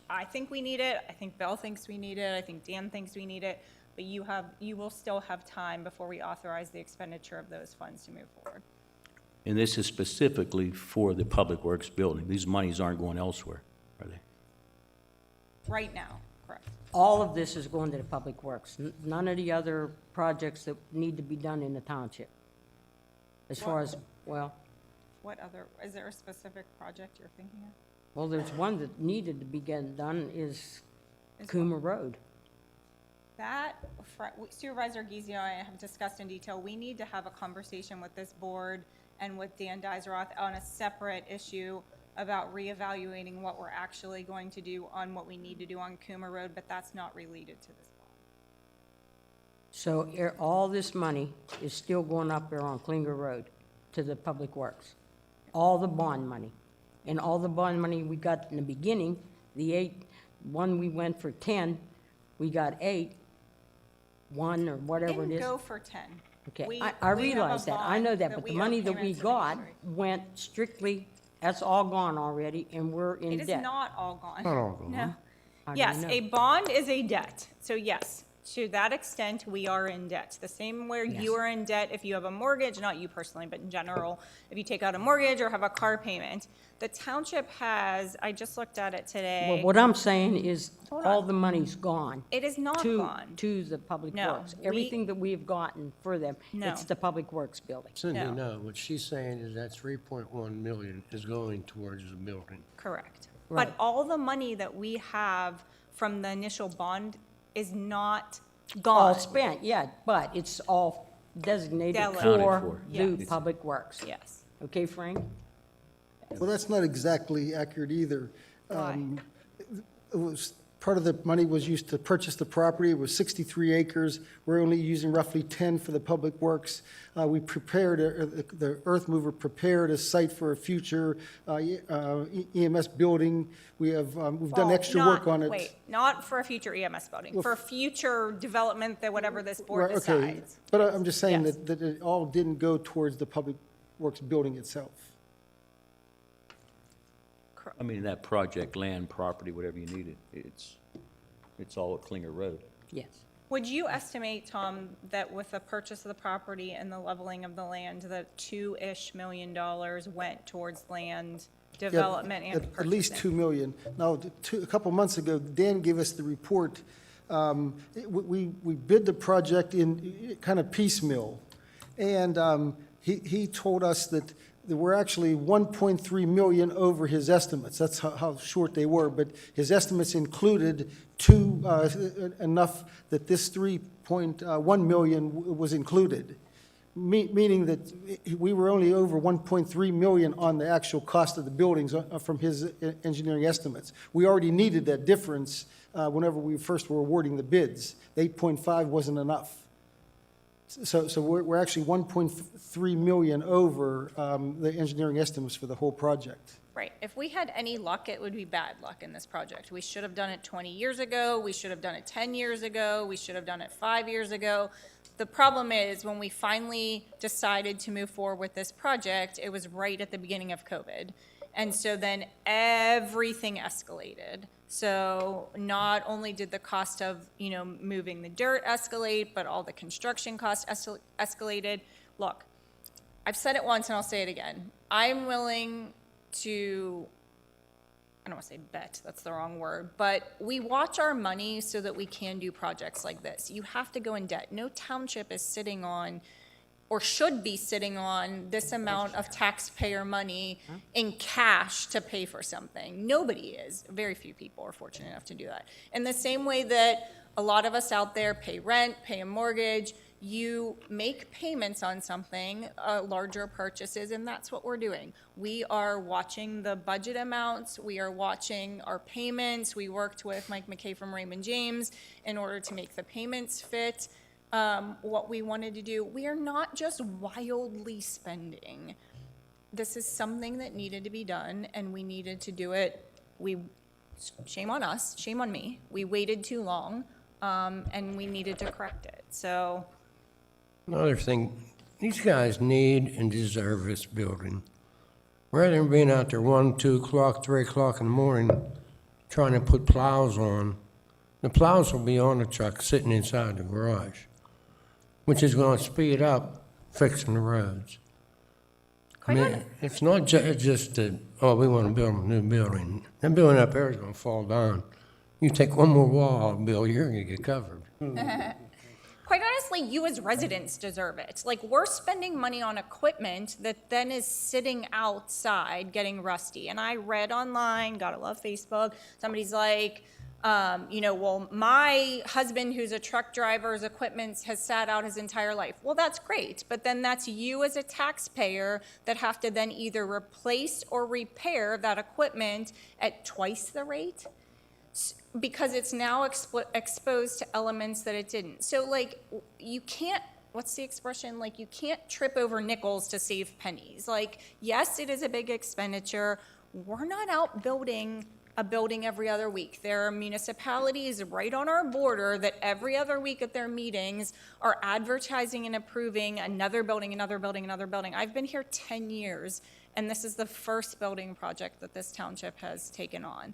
I think we need it. I think Bill thinks we need it. I think Dan thinks we need it. But you will still have time before we authorize the expenditure of those funds to move forward. And this is specifically for the Public Works building. These monies aren't going elsewhere, are they? Right now, correct. All of this is going to the Public Works, none of the other projects that need to be done in the township. As far as, well, What other, is there a specific project you're thinking of? well, there's one that needed to be getting done is Coomer Road. That, Supervisor Gizio and I have discussed in detail, we need to have a conversation with this board and with Dan Dizeroth on a separate issue about reevaluating what we're actually going to do on what we need to do on Coomer Road, but that's not related to this bond. So all this money is still going up there on Klinger Road to the Public Works. All the bond money. And all the bond money we got in the beginning, one we went for 10, we got 8, 1 or whatever it Didn't is. go for 10. Okay, We- I we have a realize that, I know bond that, but the we owe money that we payments to got make. went strictly, that's all gone already, and we're in It is debt. not all gone. Not all gone. No. How do Yes, you know? a bond is a debt. So yes, to that extent, we are in debt. The same where you Yes. are in debt if you have a mortgage, not you personally, but in general, if you take out a mortgage or have a car payment. The township has, I just looked at it Well, today. what I'm saying is, Hold all on. the money's gone. It is not to- gone. To the Public No, Works. we- Everything that we've gotten for them, No. it's the Public Works building. Cindy, No. no, what she's saying is that 3.1 million is going towards the building. Correct. Right. But all the money that we have from the initial bond is not All gone. spent, yeah, but it's all designated Delegated. for Accounted the Yes. Public Works. Yes. Okay, Frank? Well, that's not exactly accurate either. Why? It was, part of the money was used to purchase the property. It was 63 acres. We're only using roughly 10 for the public works. We prepared, the earth mover prepared a site for a future EMS building. We've done Well, extra not- work on it. Wait, not for a future EMS building, for future development that whatever this board Right, okay. decides. But I'm just saying Yes. that it all didn't go towards the public works building itself. I mean, that project, land, property, whatever you needed, it's all at Klinger Road. Yes. Would you estimate, Tom, that with the purchase of the property and the leveling of the land, that $2-ish million went towards land Yeah, development and At least purchasing? 2 million. Now, a couple months ago, Dan gave us the report. We bid the project in kind of piecemeal. And he told us that we're actually 1.3 million over his estimates. That's how short they were. But his estimates included enough that this 3.1 million was included. Meaning that we were only over 1.3 million on the actual cost of the buildings from his engineering estimates. We already needed that difference whenever we first were awarding the bids. The 8.5 wasn't enough. So we're actually 1.3 million over the engineering estimates for the whole project. Right. If we had any luck, it would be bad luck in this project. We should have done it 20 years ago. We should have done it 10 years ago. We should have done it 5 years ago. The problem is, when we finally decided to move forward with this project, it was right at the beginning of COVID. And so then everything escalated. So not only did the cost of, moving the dirt escalate, but all the construction costs escalated. Look, I've said it once and I'll say it again. I'm willing to I don't want to say bet, that's the wrong word, but we watch our money so that we can do projects like this. You have to go in debt. No township is sitting on, or should be sitting on, this amount of taxpayer money in cash to pay for something. Nobody is. Very few people are fortunate enough to do that. In the same way that a lot of us out there pay rent, pay a mortgage, you make payments on something, larger purchases, and that's what we're doing. We are watching the budget amounts, we are watching our payments. We worked with Mike McKay from Raymond James in order to make the payments fit what we wanted to do. We are not just wildly spending. This is something that needed to be done, and we needed to do it. Shame on us, shame on me. We waited too long, and we needed to correct it. So. Another thing, these guys need and deserve this building. Rather than being out there 1, 2 o'clock, 3 o'clock in the morning trying to put plows on, the plows will be on the truck sitting inside the garage, which is going to speed up fixing the roads. I mean, it's not just that, oh, we want to build a new building. That building up there is going to fall down. You take one more wall, Bill, you're going to get covered. Quite honestly, you as residents deserve it. Like, we're spending money on equipment that then is sitting outside getting rusty. And I read online, gotta love Facebook, somebody's like, well, my husband who's a truck driver's equipment has sat out his entire life. Well, that's great, but then that's you as a taxpayer that have to then either replace or repair that equipment at twice the rate, because it's now exposed to elements that it didn't. So, like, you can't, what's the expression? Like, you can't trip over nickels to save pennies. Like, yes, it is a big expenditure. We're not out building a building every other week. There are municipalities right on our border that every other week at their meetings are advertising and approving another building, another building, another building. I've been here 10 years, and this is the first building project that this township has taken on.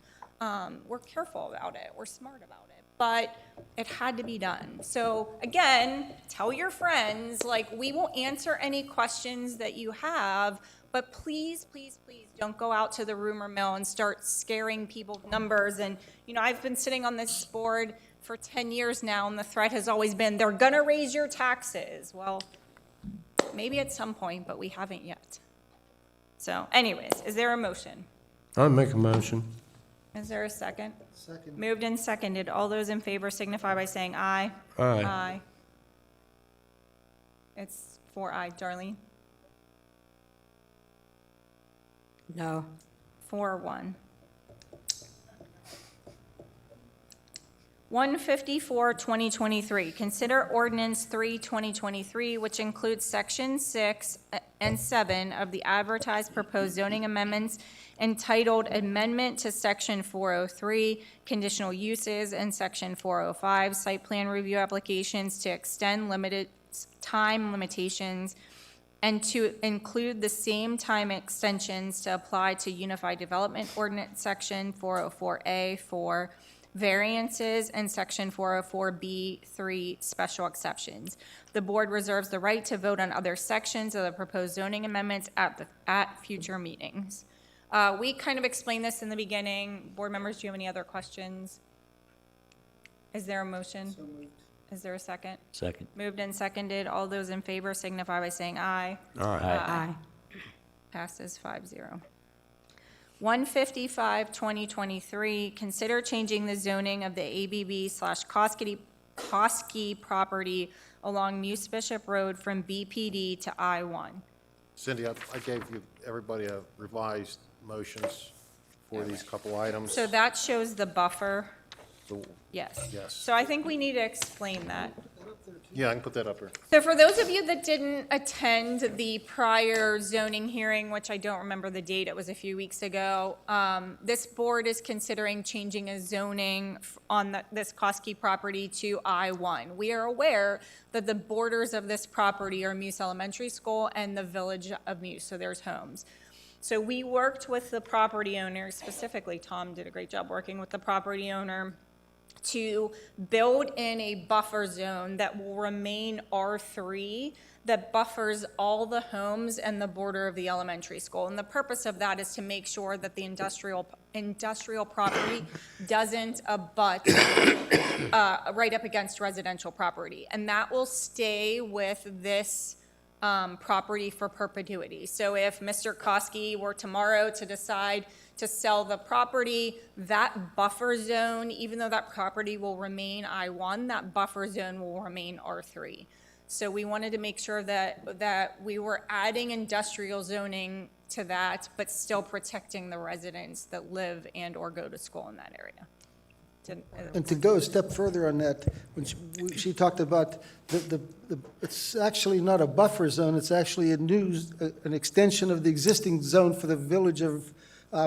We're careful about it, we're smart about it, but it had to be done. So again, tell your friends, like, we will answer any questions that you have, but please, please, please don't go out to the rumor mill and start scaring people with numbers. And, I've been sitting on this board for 10 years now, and the threat has always been, they're gonna raise your taxes. Well, maybe at some point, but we haven't yet. So anyways, is there a motion? I'll make a motion. Is there a second? Second. Moved and seconded. All those in favor signify by saying aye. Aye. Aye. It's 4 aye. Darlene? No. 4-1. 154, 2023. Consider ordinance 3, 2023, which includes section 6 and 7 of the advertised proposed zoning amendments entitled Amendment to Section 403, Conditional Uses, and Section 405, Site Plan Review Applications to extend limited time limitations and to include the same time extensions to apply to Unified Development Ordinance Section 404A for variances and Section 404B3 special exceptions. The board reserves the right to vote on other sections of the proposed zoning amendments at future meetings. We kind of explained this in the beginning. Board members, do you have any other questions? Is there a motion? So moved. Is there a second? Second. Moved and seconded. All those in favor signify by saying aye. Aye. Passes 5-0. 155, 2023, consider changing the zoning of the ABB/Koski property along Muse Bishop Road from BPD to I-1. Cindy, I gave everybody a revised motions for these couple items. So that shows the buffer. So- Yes. Yes. So I think we need to explain that. Yeah, I can put that up here. So for those of you that didn't attend the prior zoning hearing, which I don't remember the date, it was a few weeks ago, this board is considering changing a zoning on this Koski property to I-1. We are aware that the borders of this property are Muse Elementary School and the village of Muse, so there's homes. So we worked with the property owner, specifically Tom did a great job working with the property owner to build in a buffer zone that will remain R3 that buffers all the homes and the border of the elementary school. And the purpose of that is to make sure that the industrial property doesn't abut right up against residential property. And that will stay with this property for perpetuity. So if Mr. Koski were tomorrow to decide to sell the property, that buffer zone, even though that property will remain I-1, that buffer zone will remain R3. So we wanted to make sure that we were adding industrial zoning to that, but still protecting the residents that live and or go to school in that area. And to go a step further on that, when she talked about it's actually not a buffer zone, it's actually an extension of the existing zone for the village of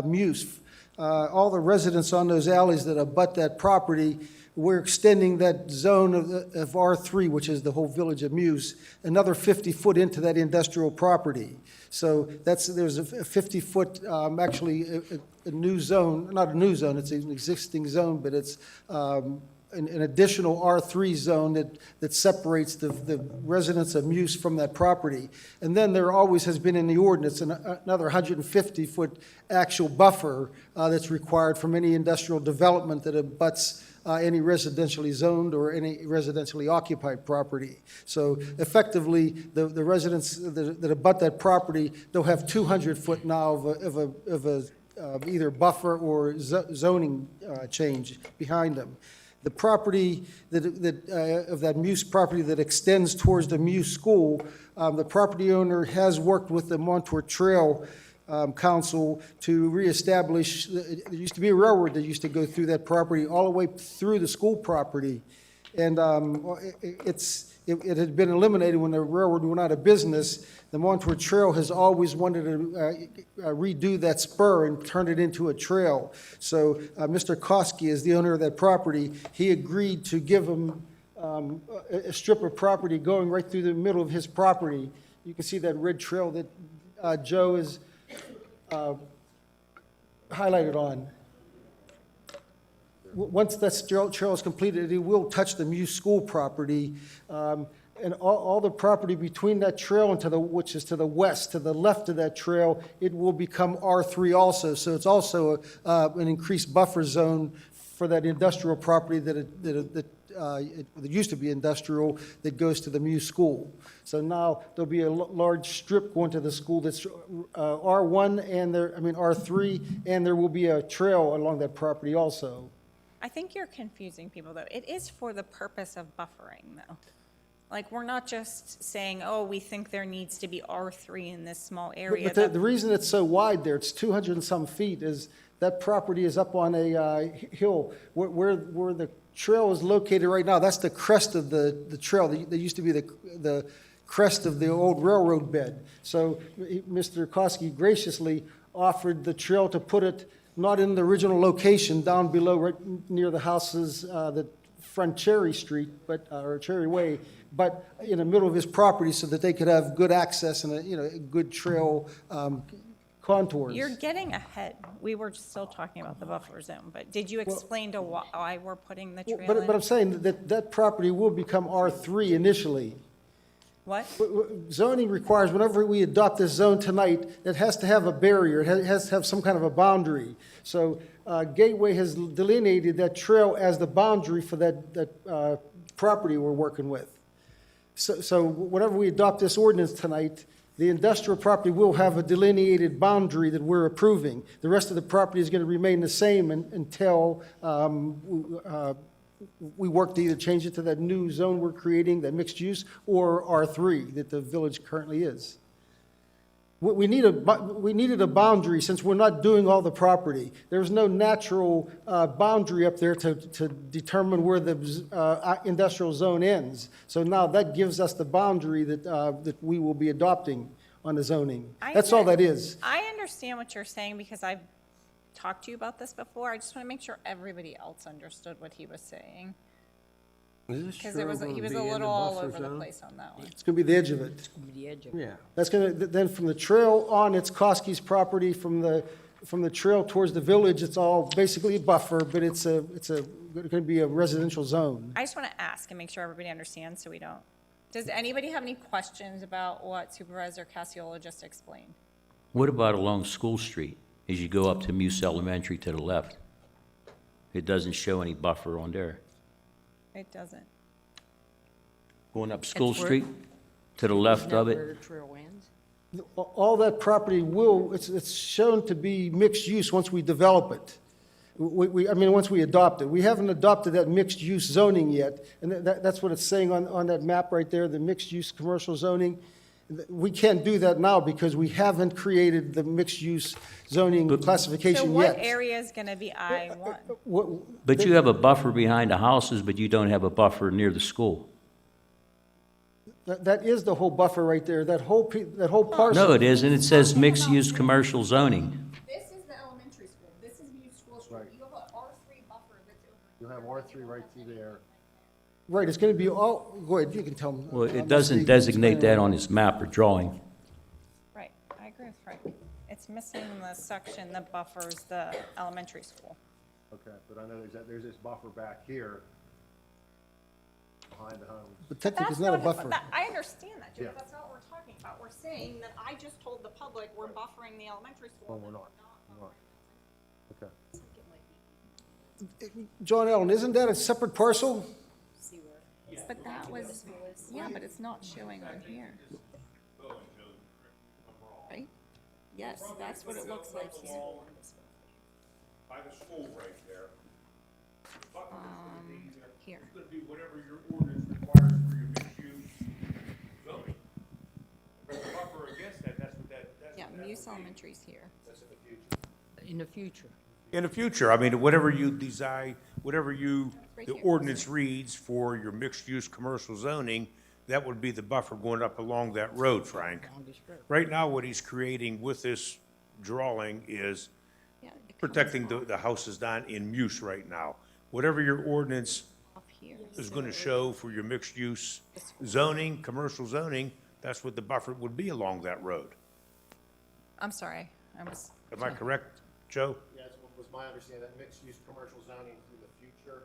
Muse. All the residents on those alleys that abut that property, we're extending that zone of R3, which is the whole village of Muse, another 50 foot into that industrial property. So there's a 50-foot, actually, a new zone, not a new zone, it's an existing zone, but it's an additional R3 zone that separates the residents of Muse from that property. And then there always has been in the ordinance another 150-foot actual buffer that's required from any industrial development that abuts any residentially zoned or any residentially occupied property. So effectively, the residents that abut that property, they'll have 200 foot now of either buffer or zoning change behind them. The property of that Muse property that extends towards the Muse school, the property owner has worked with the Montour Trail Council to reestablish, there used to be a railroad that used to go through that property all the way through the school property. And it had been eliminated when the railroad went out of business. The Montour Trail has always wanted to redo that spur and turn it into a trail. So Mr. Koski is the owner of that property. He agreed to give him a strip of property going right through the middle of his property. You can see that red trail that Joe is highlighted on. Once that trail is completed, it will touch the Muse School property, and all the property between that trail and which is to the west, to the left of that trail, it will become R3 also. So it's also an increased buffer zone for that industrial property that used to be industrial that goes to the Muse School. So now there'll be a large strip going to the school that's R1 and R3, and there will be a trail along that property also. I think you're confusing people, though. It is for the purpose of buffering, though. Like, we're not just saying, oh, we think there needs to be R3 in this small area. But the reason it's so wide there, it's 200 and some feet, is that property is up on a hill where the trail is located right now. That's the crest of the trail. That used to be the crest of the old railroad bed. So Mr. Koski graciously offered the trail to put it not in the original location down below, right near the houses that front Cherry Street, or Cherry Way, but in the middle of his property so that they could have good access and a good trail contours. You're getting ahead. We were still talking about the buffer zone, but did you explain to why we're putting the trail in? But I'm saying that property will become R3 initially. What? Zoning requires, whenever we adopt this zone tonight, it has to have a barrier, it has to have some kind of a boundary. So Gateway has delineated that trail as the boundary for that property we're working with. So whenever we adopt this ordinance tonight, the industrial property will have a delineated boundary that we're approving. The rest of the property is going to remain the same until we work to either change it to that new zone we're creating, that mixed use, or R3 that the village currently is. We needed a boundary since we're not doing all the property. There's no natural boundary up there to determine where the industrial zone ends. So now that gives us the boundary that we will be adopting on the zoning. That's all that is. I understand what you're saying because I've talked to you about this before. I just want to make sure everybody else understood what he was saying. Because he was a little all over the place on that one. It's going to be the edge of it. It's gonna be the edge of it. Yeah. That's going to, then from the trail on, it's Koski's property. From the from the trail towards the village, it's all basically a buffer, but it's going to be a residential zone. I just want to ask and make sure everybody understands so we don't. Does anybody have any questions about what Supervisor Cassiola just explained? What about along School Street, as you go up to Muse Elementary to the left? It doesn't show any buffer on there. It doesn't. Going up School It's where- Street, to the left of Where it, the trail ends. All that property it's shown to be mixed use once we develop it. I mean, once we adopt it. We haven't adopted that mixed use zoning yet, and that's what it's saying on that map right there, the mixed use commercial zoning. We can't do that now because we haven't created the mixed use zoning So classification what yet. area is going to be I-1? but you have a buffer behind the houses, but you don't have a buffer near the school. That is the whole buffer right there, that whole parcel. No, it isn't. It says mixed-use commercial zoning. This is the elementary school. This is Muse School Street. You have an R3 buffer that's over. You'll have R3 right through there. Right, it's going to be all, go ahead, you can tell me. Well, it doesn't designate that on this map or drawing. Right, I agree with Frank. It's missing the section that buffers the elementary school. Okay, but I know there's this buffer back here behind the home. But technically, it's That's not a buffer. I understand that, Joe, Yeah. but that's not what we're talking about. We're saying that I just told the public we're buffering the elementary school. No, we're not. We're not. Okay. John Allen, isn't that a separate parcel? But that was, yeah, but it's not showing on here. Right? Yes, that's what it looks like here. By the school right there. Here. It's gonna be whatever your ordinance requires for your mixed use zoning. If there's a buffer against that, that's what that's. Yeah, Muse Elementary's here. In the future. In the future, I mean, whatever you design, whatever you, Right the here. ordinance reads for your mixed-use commercial zoning, that would be the buffer going up along that road, Frank. Right now, what he's creating with this drawing is Yeah, it comes protecting the houses down in Muse right now. Whatever your ordinance off here. is gonna show for your mixed-use zoning, commercial zoning, that's what the buffer would be along that road. I'm sorry, I was. Am I correct, Joe? Yeah, it was my understanding that mixed-use commercial zoning through the future,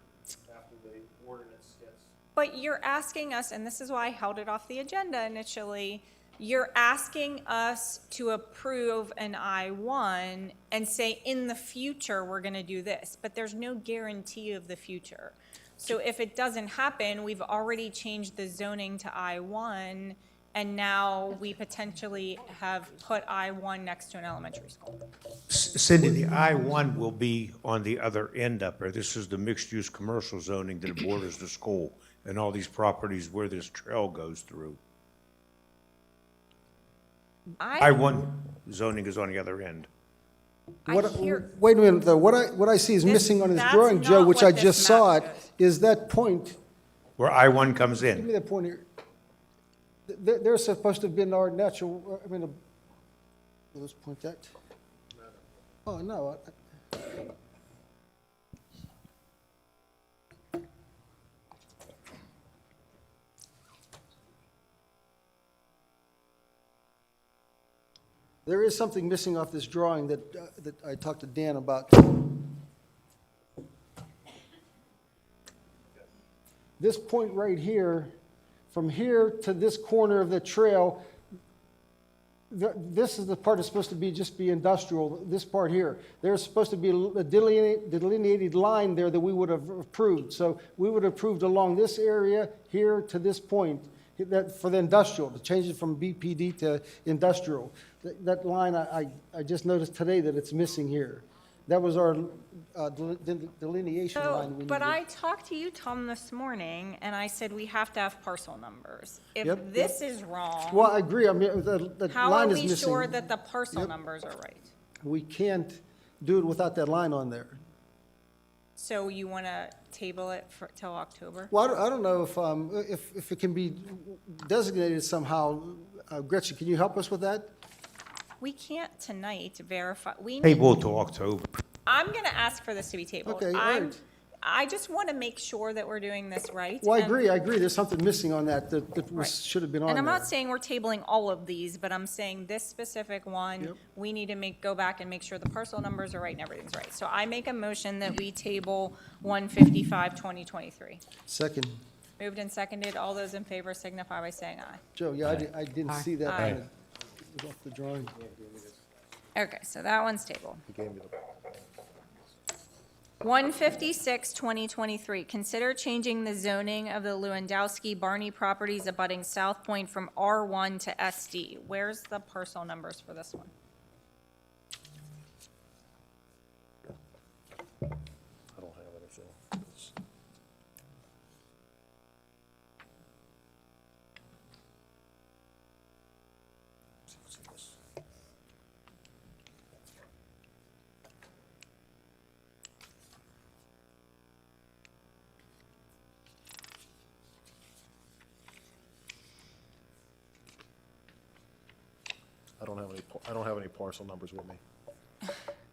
after the ordinance gets. But you're asking us, and this is why I held it off the agenda initially, you're asking us to approve an I-1 and say, in the future, we're gonna do this, but there's no guarantee of the future. So if it doesn't happen, we've already changed the zoning to I-1, and now we potentially have put I-1 next to an elementary school. Cindy, the I-1 will be on the other end up there. This is the mixed-use commercial zoning that borders the school and all these properties where this trail goes through. I-1 zoning is on the other end. What- hear- Wait a minute, though, what I see is This- missing on this that's drawing, Joe, not which what I this just saw map it, shows. is that point, Where I-1 comes give me in. that point here. They're supposed to have been our natural, I mean, let's point that. Oh, no. There is something missing off this drawing that I talked to Dan about. This point right here, from here to this corner of the trail, this is the part that's supposed to be, just be industrial, this part here. There's supposed to be a delineated line there that we would have approved. So we would have approved along this area here to this point, that, for the industrial, to change it from BPD to industrial. That line, I just noticed today that it's missing here. That was our delineation So, line. we but needed. I talked to you, Tom, this morning, and I said we have to have parcel numbers. If Yep, this is wrong, Well, I agree, I mean, the how are line is we missing. sure that the parcel Yep. numbers are right? We can't do it without that line on there. So you want to table it for, till October? Well, I don't know if it can be designated somehow. Gretchen, can you help us with that? We can't tonight verify, we need, Table till October. I'm going to ask for this to be tabled. Okay, all right. I just want to make sure that we're doing this right. Well, I and- agree, there's something missing on that that Right. should have been on And I'm there. not saying we're tabling all of these, but I'm saying this specific one, Yep. we need to go back and make sure the parcel numbers are right and everything's right. So I make a motion that we table 155, 2023. Second, Moved and seconded. All those in favor signify by saying aye. Joe, yeah, I didn't see that. Aye. It was off the drawing. Okay, so that one's tabled. He gave me the. 156, 2023, consider changing the zoning of the Lewandowski Barney properties abutting South Point from R1 to SD. Where's the parcel numbers for this one? I don't have anything. It's- see what's in this. I don't have any parcel numbers with me.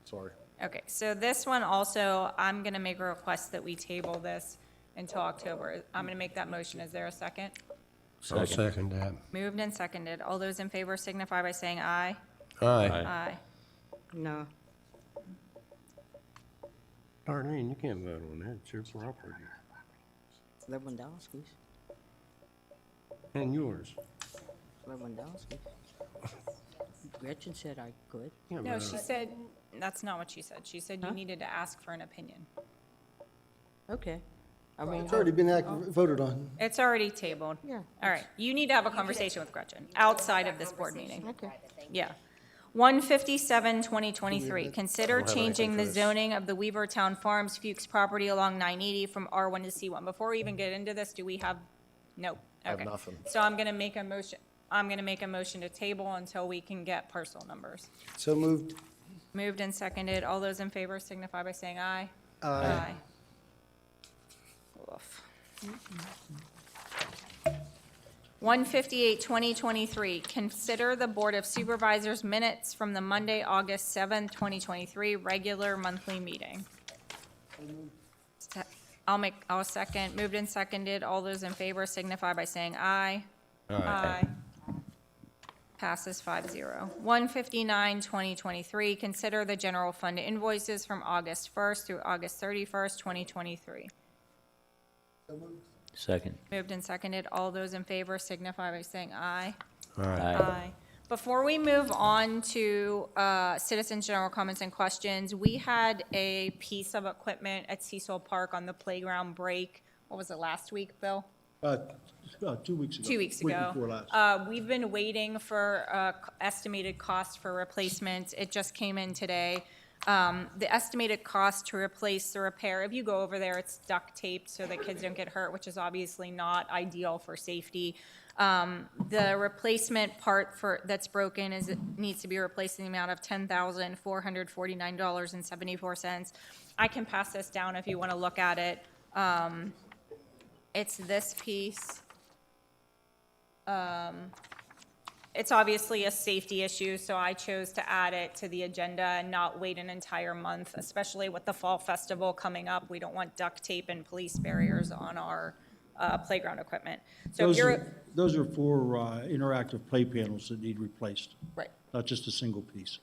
Sorry. Okay, so this one also, I'm gonna make a request that we table this until October. I'm gonna make that motion. Is there a second? I'll second that. Moved and seconded. All those in favor signify by saying aye. Aye. Aye. No. Darlene, you can't vote on that, it's your property. Lewandowski's. And yours. Lewandowski's. Gretchen said I could. Yeah, No, but, she said, that's not what she said. She said you Huh? needed to ask for an opinion. Okay. I mean, It's already been voted on. It's already tabled. Yeah. All right, you need to have a conversation with Gretchen outside of this board meeting. Okay. Yeah. 157, 2023, consider have anything changing for the this. zoning of the Weavertown Farms Fuchs property along 980 from R1 to C1. Before we even get into this, do we have, nope. I have Okay. nothing. So I'm gonna make a motion to table until we can get parcel numbers. So moved. Moved and seconded. All those in favor signify by saying aye. Aye. Oof. 158, 2023, consider the Board of Supervisors minutes from the Monday, August 7th, 2023, regular monthly meeting. I'll second. Moved and seconded. All those in favor signify by saying aye. Aye. Passes 5-0. 159, 2023, consider the general fund invoices from August 1st through August 31st, 2023. Second. Moved and seconded. All those in favor signify by saying aye. Aye. Before we move on to citizens' general comments and questions, we had a piece of equipment at Cecil Park on the playground break. What was it, last week, Bill? 2 weeks ago. 2 weeks Week ago. before last. We've been waiting for estimated cost for replacement. It just came in today. The estimated cost to replace the repair, if you go over there, it's duct taped so that kids don't get hurt, which is obviously not ideal for safety. The replacement part that's broken it needs to be replaced in the amount of $10,449.74. I can pass this down if you want to look at it. It's this piece. It's obviously a safety issue, so I chose to add it to the agenda and not wait an entire month, especially with the fall festival coming up. We don't want duct tape and police barriers on our playground equipment. So if Those are 4 interactive play panels that need replaced, right. not just a single piece.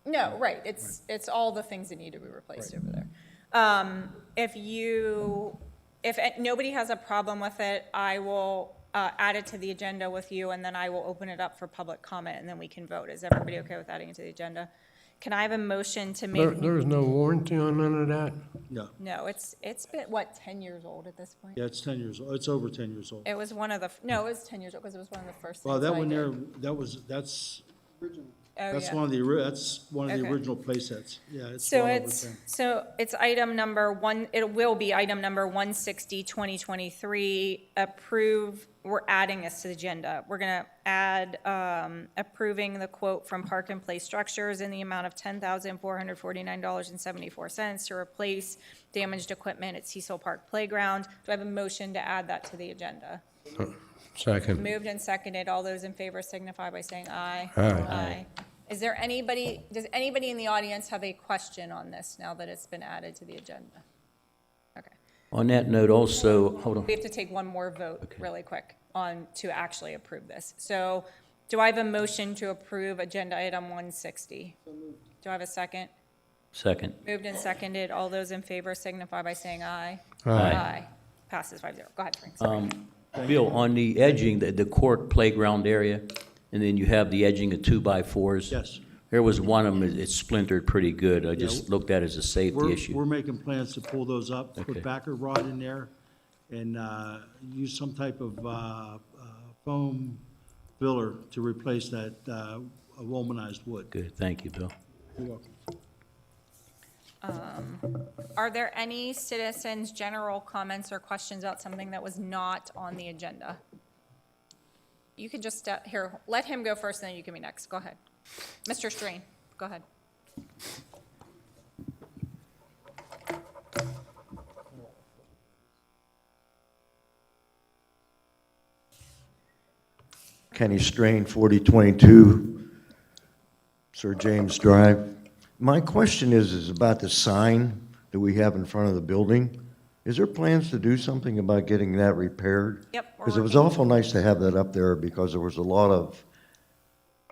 No, right, it's all the things that need to be replaced over there. If nobody has a problem with it, I will add it to the agenda with you, and then I will open it up for public comment, and then we can vote. Is everybody okay with adding it to the agenda? Can I have a motion to make? There's no warranty on none of that? No. No, it's been, what, 10 years old at this point? Yeah, it's 10 years old. It's over 10 years old. It was one of the, no, it was 10 years old, because it was one of the first things Well, that I one there, did. that's Oh, That's yeah. one of the, that's one of the Okay. original play sets. Yeah, it's So well over it's, 10. so it's item number one, it will be item number 160, 2023, approve, we're adding this to the agenda. We're gonna add, approving the quote from Park and Play Structures in the amount of $10,449.74 to replace damaged equipment at Cecil Park Playground. Do I have a motion to add that to the agenda? Second. Moved and seconded. All those in favor signify by saying aye. Aye. Is there anybody, does anybody in the audience have a question on this now that it's been added to the agenda? Okay. On that note also, hold on. We have to take one more vote really quick to actually approve this. So do I have a motion to approve agenda item 160? Do I have a second? Second. Moved and seconded. All those in favor signify by saying aye. Aye. Passes 5-0. Go ahead, Frank. Sorry. Bill, on the edging, the court playground area, and then you have the edging of 2x4s. Yes. There was one of them, it splintered pretty good. I just looked at it as a safety We're issue. making plans to pull those up, Okay. put backer rod in there, and use some type of foam filler to replace that aluminized wood. Good, thank you, Bill. You're welcome. Are there any citizens' general comments or questions about something that was not on the agenda? You could just, here, let him go first, and then you can be next. Go ahead. Mr. Strain, go ahead. Kenny Strain, 4022 Sir James Drive. My question is about the sign that we have in front of the building. Is there plans to do something about getting that repaired? Yep, we're Because it was working. awful nice to have that up there because there was a lot of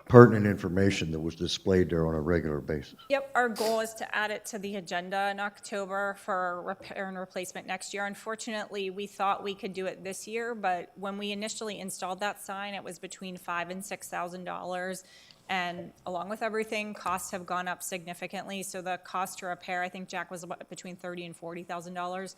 pertinent information that was displayed there on a regular basis. Yep, our goal is to add it to the agenda in October for repair and replacement next year. Unfortunately, we thought we could do it this year, but when we initially installed that sign, it was between $5,000 and $6,000. And along with everything, costs have gone up significantly. So the cost to repair, I think, Jack, was about between $30,000 and $40,000.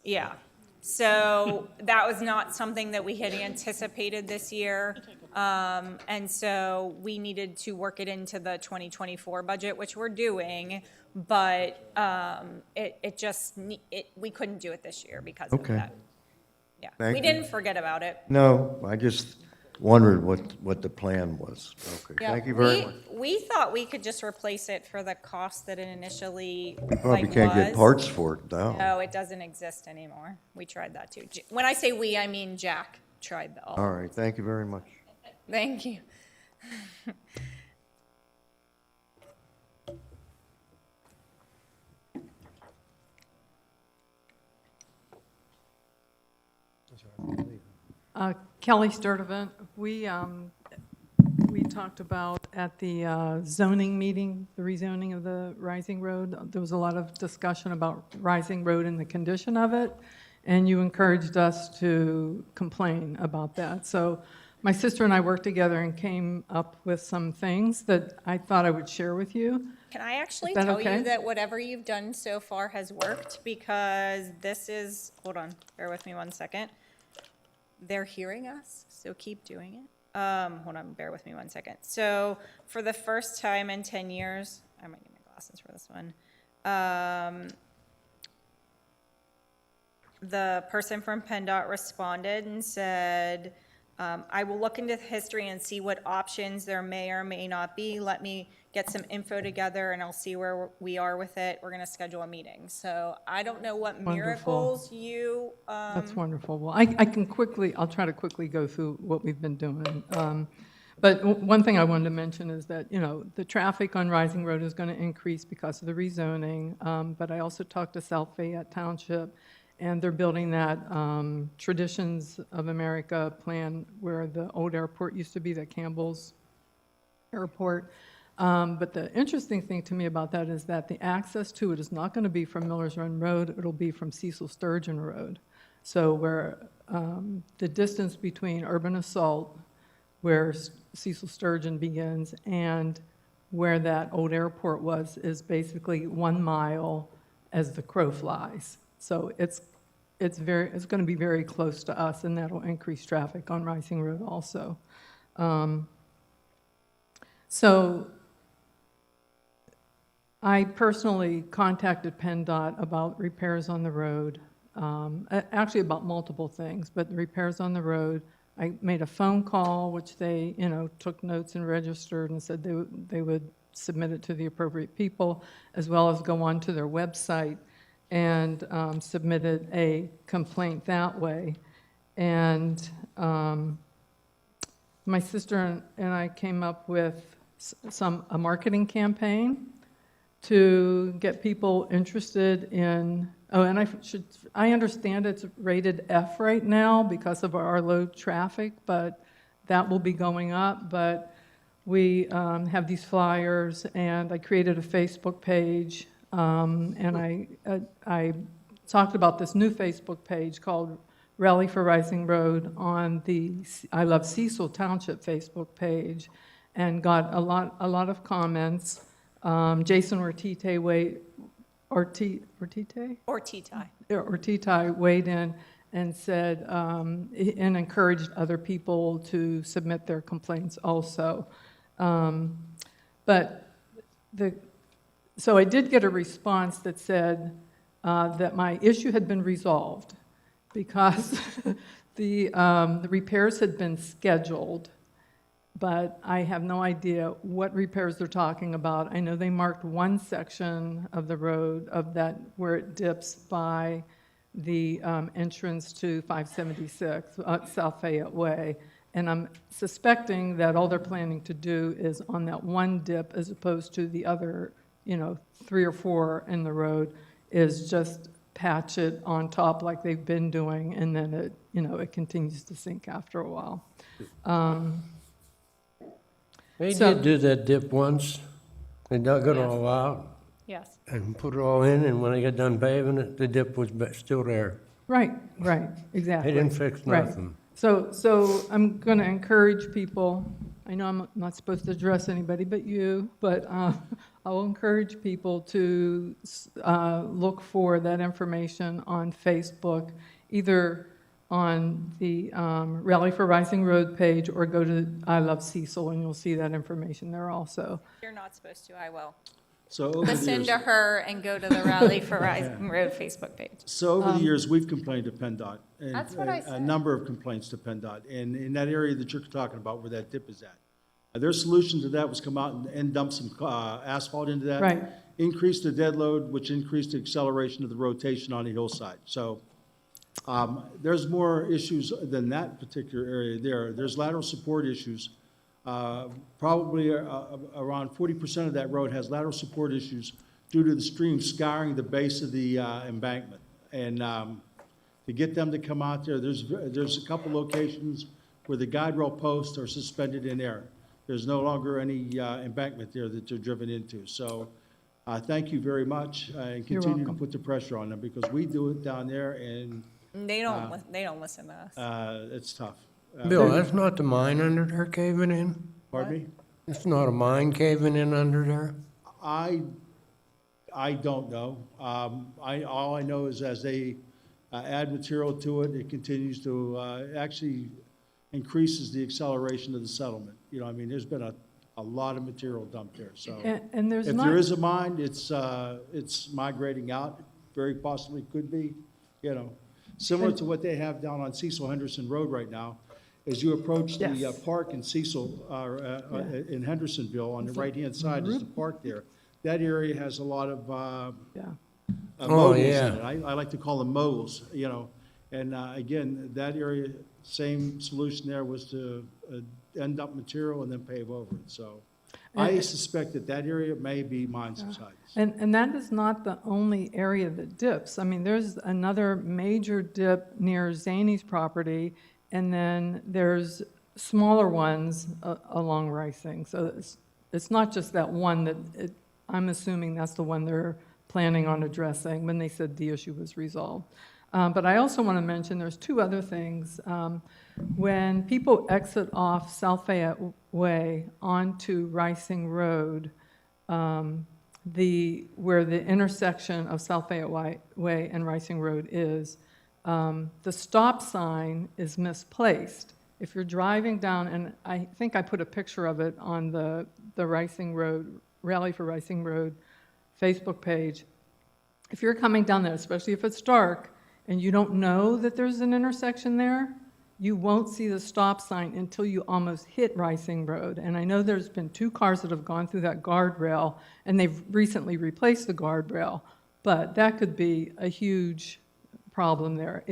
Yeah. So that was not something that we had anticipated this year. And so we needed to work it into the 2024 budget, which we're doing. But we couldn't do it this year because of Okay. that. Yeah. Thank We you. didn't forget about it. No, I just wondered what the plan was. Okay, Yeah, thank you very much. We thought we could just replace it for the cost that it initially You probably like, can't get was. parts for it now. No, it doesn't exist anymore. We tried that too. When I say we, I mean Jack tried that. All right, thank you very much. Thank you. Kelly Sturdivant, we talked about at the zoning meeting, the rezoning of the Rising Road, there was a lot of discussion about Rising Road and the condition of it, and you encouraged us to complain about that. So my sister and I worked together and came up with some things that I thought I would share with you. Can I actually Is that tell okay? you that whatever you've done so far has worked? Because this is, hold on, bear with me 1 second. They're hearing us, so keep doing it. Hold on, bear with me 1 second. So for the first time in 10 years, I might need my glasses for this one. The person from PennDOT responded and said, I will look into the history and see what options there may or may not be. Let me get some info together and I'll see where we are with it. We're gonna schedule a meeting. So I don't know what Wonderful. miracles you, That's wonderful. Well, I'll try to quickly go through what we've been doing. But one thing I wanted to mention is that, the traffic on Rising Road is going to increase because of the rezoning. But I also talked to South Fayette Township, and they're building that Traditions of America plan where the old airport used to be, the Campbell's Airport. But the interesting thing to me about that is that the access to it is not going to be from Millers Run Road, it'll be from Cecil Sturgeon Road. So where the distance between Urban Assault, where Cecil Sturgeon begins, and where that old airport was, is basically 1 mile as the crow flies. So it's going to be very close to us, and that'll increase traffic on Rising Road also. So I personally contacted PennDOT about repairs on the road, actually about multiple things, but the repairs on the road. I made a phone call, which they, took notes and registered and said they would submit it to the appropriate people, as well as go on to their website and submitted a complaint that way. And my sister and I came up with a marketing campaign to get people interested in, oh, and I understand it's rated F right now because of our low traffic, but that will be going up. But we have these flyers, and I created a Facebook page, and I talked about this new Facebook page called Rally for Rising Road on the I Love Cecil Township Facebook page, and got a lot of comments. Jason Ortite weighed in and said, and encouraged other people to submit their complaints also. So I did get a response that said that my issue had been resolved because the repairs had been scheduled, but I have no idea what repairs they're talking about. I know they marked one section of the road of that where it dips by the entrance to 576 South Fayette Way, and I'm suspecting that all they're planning to do is on that one dip, as opposed to the other, 3 or 4 in the road, is just patch it on top like they've been doing, and then it continues to sink after a while. They did do that dip once. They dug it Yes. all out Yes. and put it all in, and when they got done paving it, the dip was still there. Right, exactly. They didn't fix Right. nothing. So I'm going to encourage people, I know I'm not supposed to address anybody but you, but I will encourage people to look for that information on Facebook, either on the Rally for Rising Road page, or go to I Love Cecil, and you'll see that information there also. You're not supposed to, I will. So over the Listen years, to her and go to the Rally for Rising Road Facebook page. so over the years, we've complained to PennDOT. And That's what I A said. number of complaints to PennDOT, and in that area that you're talking about where that dip is at. Their solution to that was come out and dump some asphalt into that. Right. Increase the dead load, which increased the acceleration of the rotation on the hillside. So there's more issues than that particular area there. There's lateral support issues. Probably around 40% of that road has lateral support issues due to the stream scouring the base of the embankment. And to get them to come out there, there's a couple locations where the guide rail posts are suspended in air. There's no longer any embankment there that they're driven into. So thank you very much, and You're continue to welcome. put the pressure on them, because we do it down there, and They don't listen to us. it's tough. Bill, that's not the mine under there caving in? Pardon me? It's not a mine caving in under there? I don't know. All I know is as they add material to it, it continues to actually increases the acceleration of the settlement. There's been a lot of material dumped there, so. And there's If not. there is a mine, it's migrating out, very possibly could be, similar to what they have down on Cecil Henderson Road right now. As you approach the Yes. park in Cecil, in Hendersonville, on the right-hand side is the park there. That area has a lot of Yeah. moguls in yeah. it. I like to call them moguls, And again, that area, same solution there was to end up material and then pave over it. So I suspect that area may be mine subsidence. And that is not the only area that dips. I mean, there's another major dip near Zany's property, and then there's smaller ones along Rising. So it's not just that one that, I'm assuming that's the one they're planning on addressing when they said the issue was resolved. But I also want to mention there's 2 other things. When people exit off South Fayette Way onto Rising Road, where the intersection of South Fayette Way and Rising Road is, the stop sign is misplaced. If you're driving down, and I think I put a picture of it on the Rising Road, Rally for Rising Road Facebook page. If you're coming down there, especially if it's dark, and you don't know that there's an intersection there, you won't see the stop sign until you almost hit Rising Road. And I know there's been 2 cars that have gone through that guardrail, and they've recently replaced the guardrail, but that could be a huge problem there.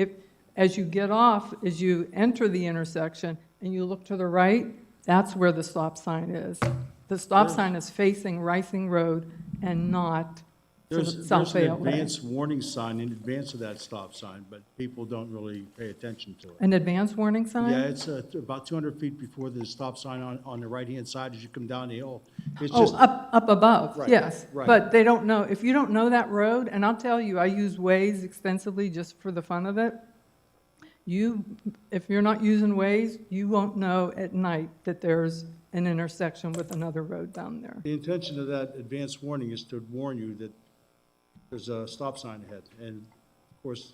As you get off, as you enter the intersection and you look to the right, that's where the stop sign is. The stop sign is facing Rising Road, and not to the There's South an Fayette Way. advance warning sign in advance of that stop sign, but people don't really pay attention to it. An advance warning sign? Yeah, it's about 200 feet before the stop sign on the right-hand side as you come down the hill. It's Oh, just, up above, Right, yes. right. But they don't know, if you don't know that road, and I'll tell you, I use Waze extensively just for the fun of it. If you're not using Waze, you won't know at night that there's an intersection with another road down there. the intention of that advance warning is to warn you that there's a stop sign ahead. And of course,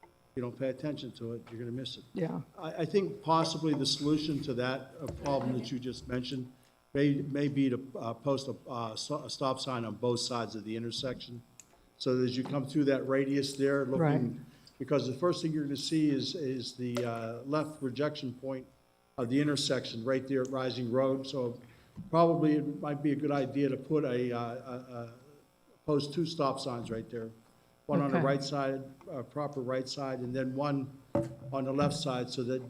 if you don't pay attention to it, you're going to miss it. Yeah. I think possibly the solution to that problem that you just mentioned may be to post a stop sign on both sides of the intersection. So that as you come through that radius there, Right. looking, because the first thing you're going to see is the left rejection point of the intersection right there at Rising Road. So probably it might be a good idea to put post two stop signs right there. One on the Okay. right side, proper right side, and then one on the left side so that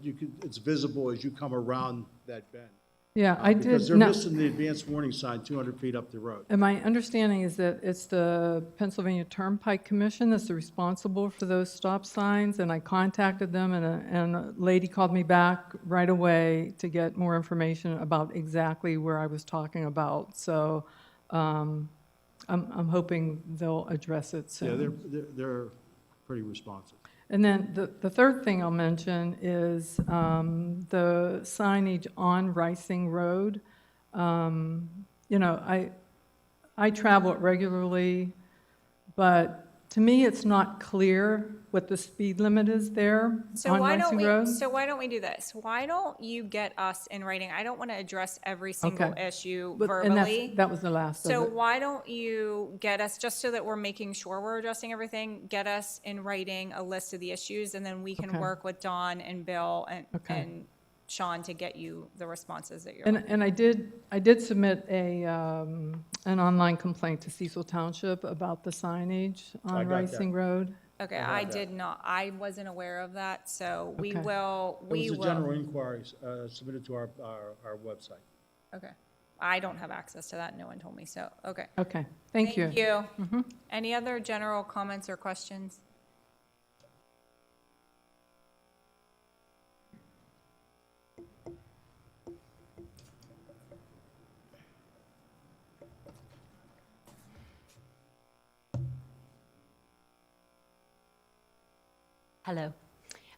it's visible as you come around that bend. Yeah, I did. Because they're no- missing the advanced warning sign 200 feet up the road. And my understanding is that it's the Pennsylvania Turnpike Commission that's responsible for those stop signs, and I contacted them, and a lady called me back right away to get more information about exactly where I was talking about. So I'm hoping they'll address it soon. Yeah, they're pretty responsive. And then the third thing I'll mention is the signage on Rising Road. You know, I travel it regularly, but to me, it's not clear what the speed limit is there So on why don't Rising Road. why don't we do this? Why don't you get us in writing? I don't want to address every single Okay. issue But- and verbally. that was the last So of it. why don't you get us, just so that we're making sure we're addressing everything, get us in writing a list of the issues, and then we can Okay. work with Dawn and Bill Okay. and Sean to get you the responses that you're. And I did submit an online complaint to Cecil Township about the signage I on got that. Rising Road. Okay, I did not, I wasn't aware of that, so we Okay. will, It we was a general will. inquiry submitted to our website. Okay. I don't have access to that, no one told me, so, okay. Okay, thank you. Thank you. Any other general comments or questions? Hello,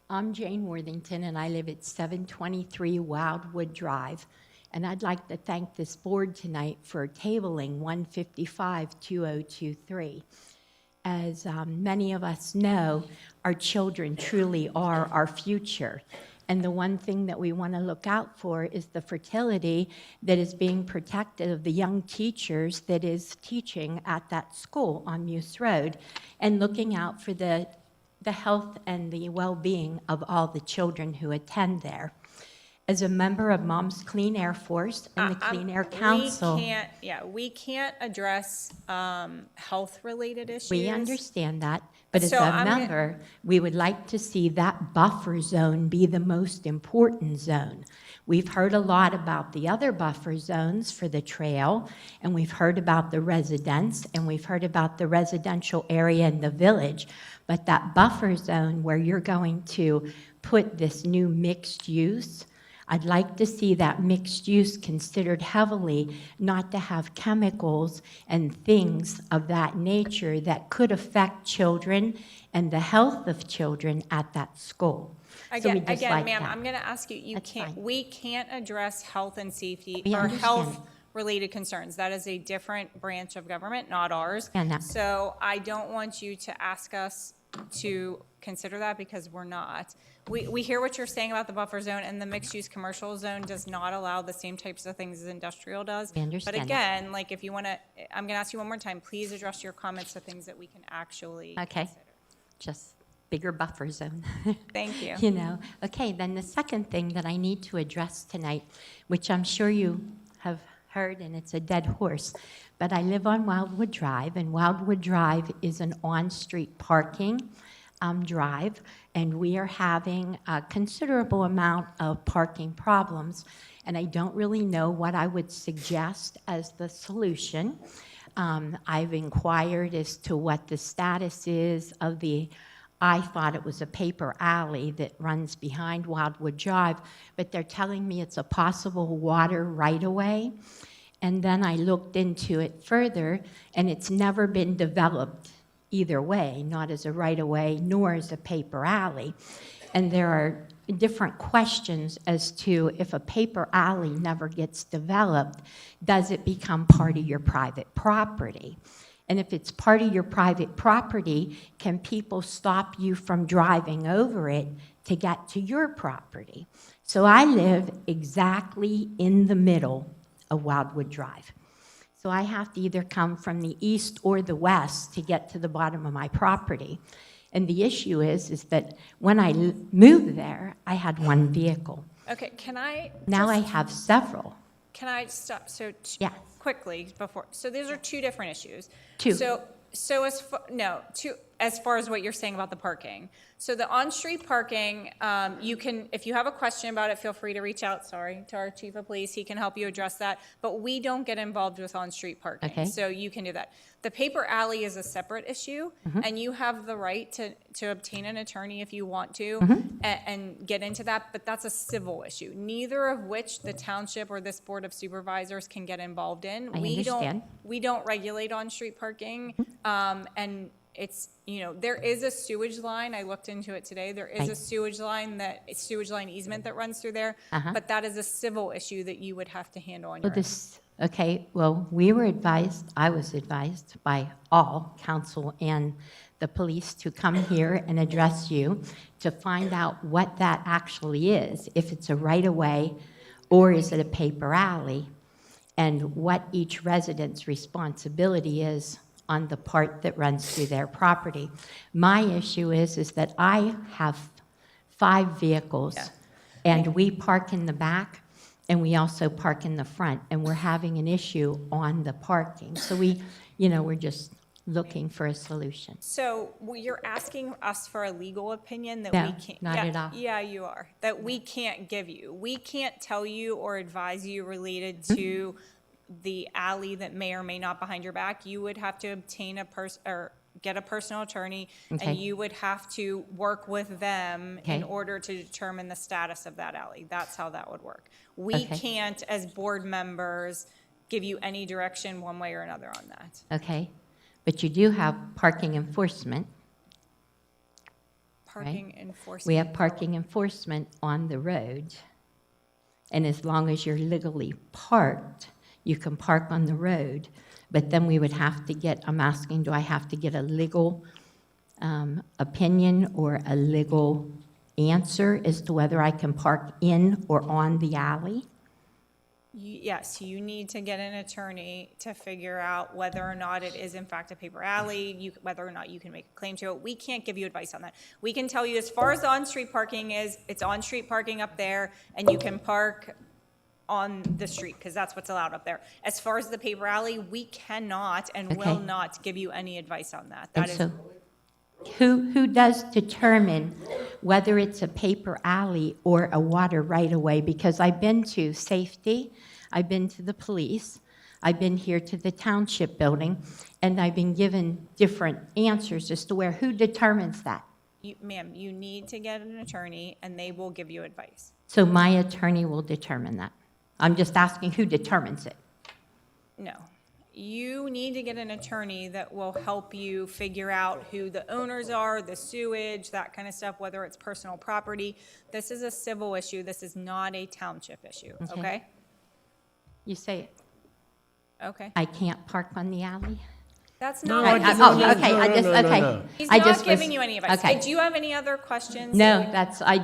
I'm Jane Worthington, and I live at 723 Wildwood Drive. And I'd like to thank this board tonight for tabling 155-2023. As many of us know, our children truly are our future. And the one thing that we want to look out for is the fertility that is being protected of the young teachers that is teaching at that school on Muse Road, and looking out for the health and the well-being of all the children who attend there. As a member of Mom's Clean Air Force and the Clean Air Council, We can't address health-related issues. we understand that, but as So a I'm gonna- member, we would like to see that buffer zone be the most important zone. We've heard a lot about the other buffer zones for the trail, and we've heard about the residents, and we've heard about the residential area in the village, but that buffer zone where you're going to put this new mixed use, I'd like to see that mixed use considered heavily, not to have chemicals and things of that nature that could affect children and the health of children at that school. So we'd just like Ma'am, that. I'm going to ask you, That's fine. we can't address health and safety We or understand. health-related concerns. That is a different branch of government, not ours. And that- So I don't want you to ask us to consider that, because we're not. We hear what you're saying about the buffer zone, and the mixed-use commercial zone does not allow the same types of things as industrial does. We understand But that. again, like, if you want to, I'm going to ask you one more time, please address your comments to things that we can actually Okay, consider. just bigger buffer zone. Thank you. You know, okay, then the second thing that I need to address tonight, which I'm sure you have heard, and it's a dead horse, but I live on Wildwood Drive, and Wildwood Drive is an on-street parking drive, and we are having a considerable amount of parking problems, and I don't really know what I would suggest as the solution. I've inquired as to what the status is of I thought it was a paper alley that runs behind Wildwood Drive, but they're telling me it's a possible water right-of-way. And then I looked into it further, and it's never been developed either way, not as a right-of-way nor as a paper alley. And there are different questions as to if a paper alley never gets developed, does it become part of your private property? And if it's part of your private property, can people stop you from driving over it to get to your property? So I live exactly in the middle of Wildwood Drive. So I have to either come from the east or the west to get to the bottom of my property. And the issue is that when I moved there, I had one vehicle. Okay, can I? Now I have several. Can I stop? So Yeah. quickly before. So these are two different issues. Two. So as far as what you're saying about the parking. So the on-street parking, you can, if you have a question about it, feel free to reach out, to our chief of police. He can help you address that. But we don't get involved with on-street parking. Okay. So you can do that. The paper alley is a separate issue, and you have the right to obtain an attorney if you want to and get into that, but that's a civil issue, neither of which the township or this board of supervisors can get involved in. I understand. We don't regulate on-street parking, and it's, there is a sewage line, I looked into it today, there is a sewage line easement that runs through there, but that is a civil issue that you would have to handle on your own. Okay, well, I was advised by all council and the police to come here and address you to find out what that actually is, if it's a right-of-way or is it a paper alley, and what each resident's responsibility is on the part that runs through their property. My issue is that I have 5 vehicles, and we park in the back, and we also park in the front, and we're having an issue on the parking. So we're just looking for a solution. So you're asking us for a legal opinion that No, we can't? not at all. Yeah, you are. That we can't give you. We can't tell you or advise you related Mm-hmm. to the alley that may or may not behind your back. You would have to obtain get a personal attorney, Okay. and you would have to work with them in Okay. order to determine the status of that alley. That's how that would work. We Okay. can't, as board members, give you any direction one way or another on that. Okay? But you do have parking enforcement. Parking enforcement. We have parking enforcement on the road. And as long as you're legally parked, you can park on the road. But then we would have to I'm asking, do I have to get a legal opinion or a legal answer as to whether I can park in or on the alley? Yes, you need to get an attorney to figure out whether or not it is in fact a paper alley, whether or not you can make a claim to it. We can't give you advice on that. We can tell you as far as the on-street parking is, it's on-street parking up there, and you can park on the street, because that's what's allowed up there. As far as the paper alley, we cannot and will Okay. not give you any advice on that. And That is, so who does determine whether it's a paper alley or a water right-of-way? Because I've been to safety, I've been to the police, I've been here to the township building, and I've been given different answers as to who determines that. ma'am, you need to get an attorney, and they will give you advice. So my attorney will determine that. I'm just asking who determines it. No. You need to get an attorney that will help you figure out who the owners are, the sewage, that kind of stuff, whether it's personal property. This is a civil issue. This is not a township issue, okay? You say it. Okay. I can't park on the alley? That's No, not. I just- Oh, no, okay, no, I no, just, no, no, okay. no. He's I not just was- giving you any advice. Okay. Do you have any other questions? No, I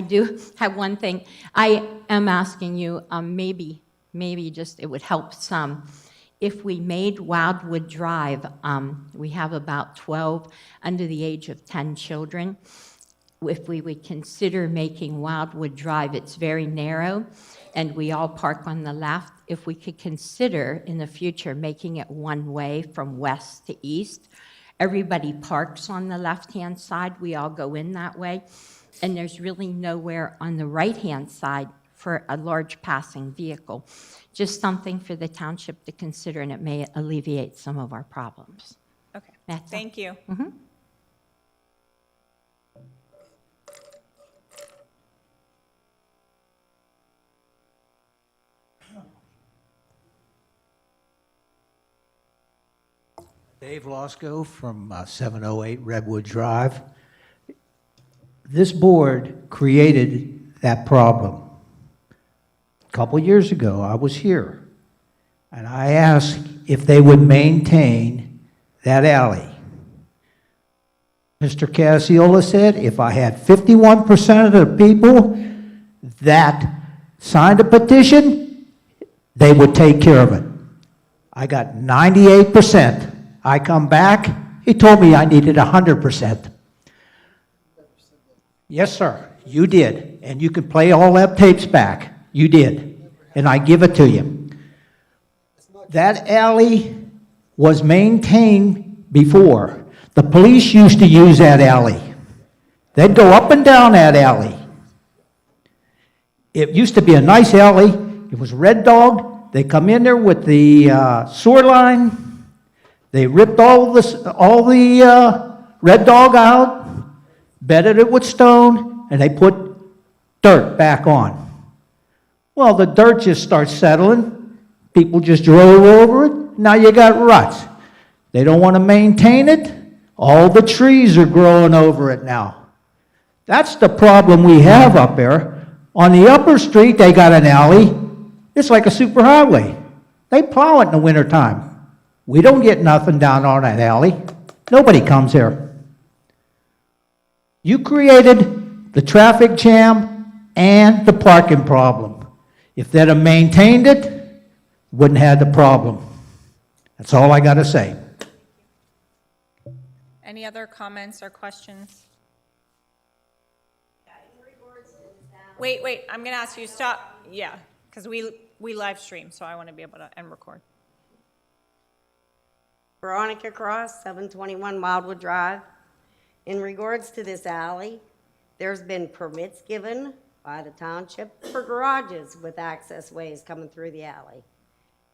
do have one thing. I am asking you, maybe just, it would help some. If we made Wildwood Drive, we have about 12 under the age of 10 children. If we would consider making Wildwood Drive, it's very narrow, and we all park on the left. If we could consider in the future making it one way from west to east, everybody parks on the left-hand side, we all go in that way, and there's really nowhere on the right-hand side for a large passing vehicle. Just something for the township to consider, and it may alleviate some of our problems. Okay, That's all. thank you. Dave Losco from 708 Redwood Drive. This board created that problem. A couple years ago, I was here, and I asked if they would maintain that alley. Mr. Casiola said if I had 51% of the people that signed a petition, they would take care of it. I got 98%. I come back, he told me I needed 100%. Yes, sir, you did. And you can play all that tapes back. You did. And I give it to you. That alley was maintained before. The police used to use that alley. They'd go up and down that alley. It used to be a nice alley. It was Red Dog. They come in there with the sewer line. They ripped all the Red Dog out, bedded it with stone, and they put dirt back on. Well, the dirt just starts settling. People just drove over it. Now you got ruts. They don't want to maintain it. All the trees are growing over it now. That's the problem we have up there. On the upper street, they got an alley. It's like a superhighway. They plow it in the wintertime. We don't get nothing down on that alley. Nobody comes here. You created the traffic jam and the parking problem. If they'd have maintained it, wouldn't have the problem. That's all I got to say. Any other comments or questions? Wait, I'm gonna ask you, stop, yeah, because we live stream, so I want to be able to end record. Veronica Cross, 721 Wildwood Drive. In regards to this alley, there's been permits given by the township for garages with access ways coming through the alley.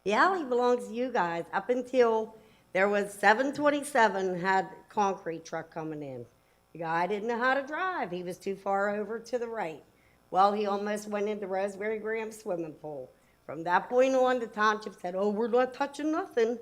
The alley belongs to you guys up until there was 727 had concrete truck coming in. The guy didn't know how to drive. He was too far over to the right. Well, he almost went into Rosemary Graham swimming pool. From that point on, the township said, oh, we're not touching nothing.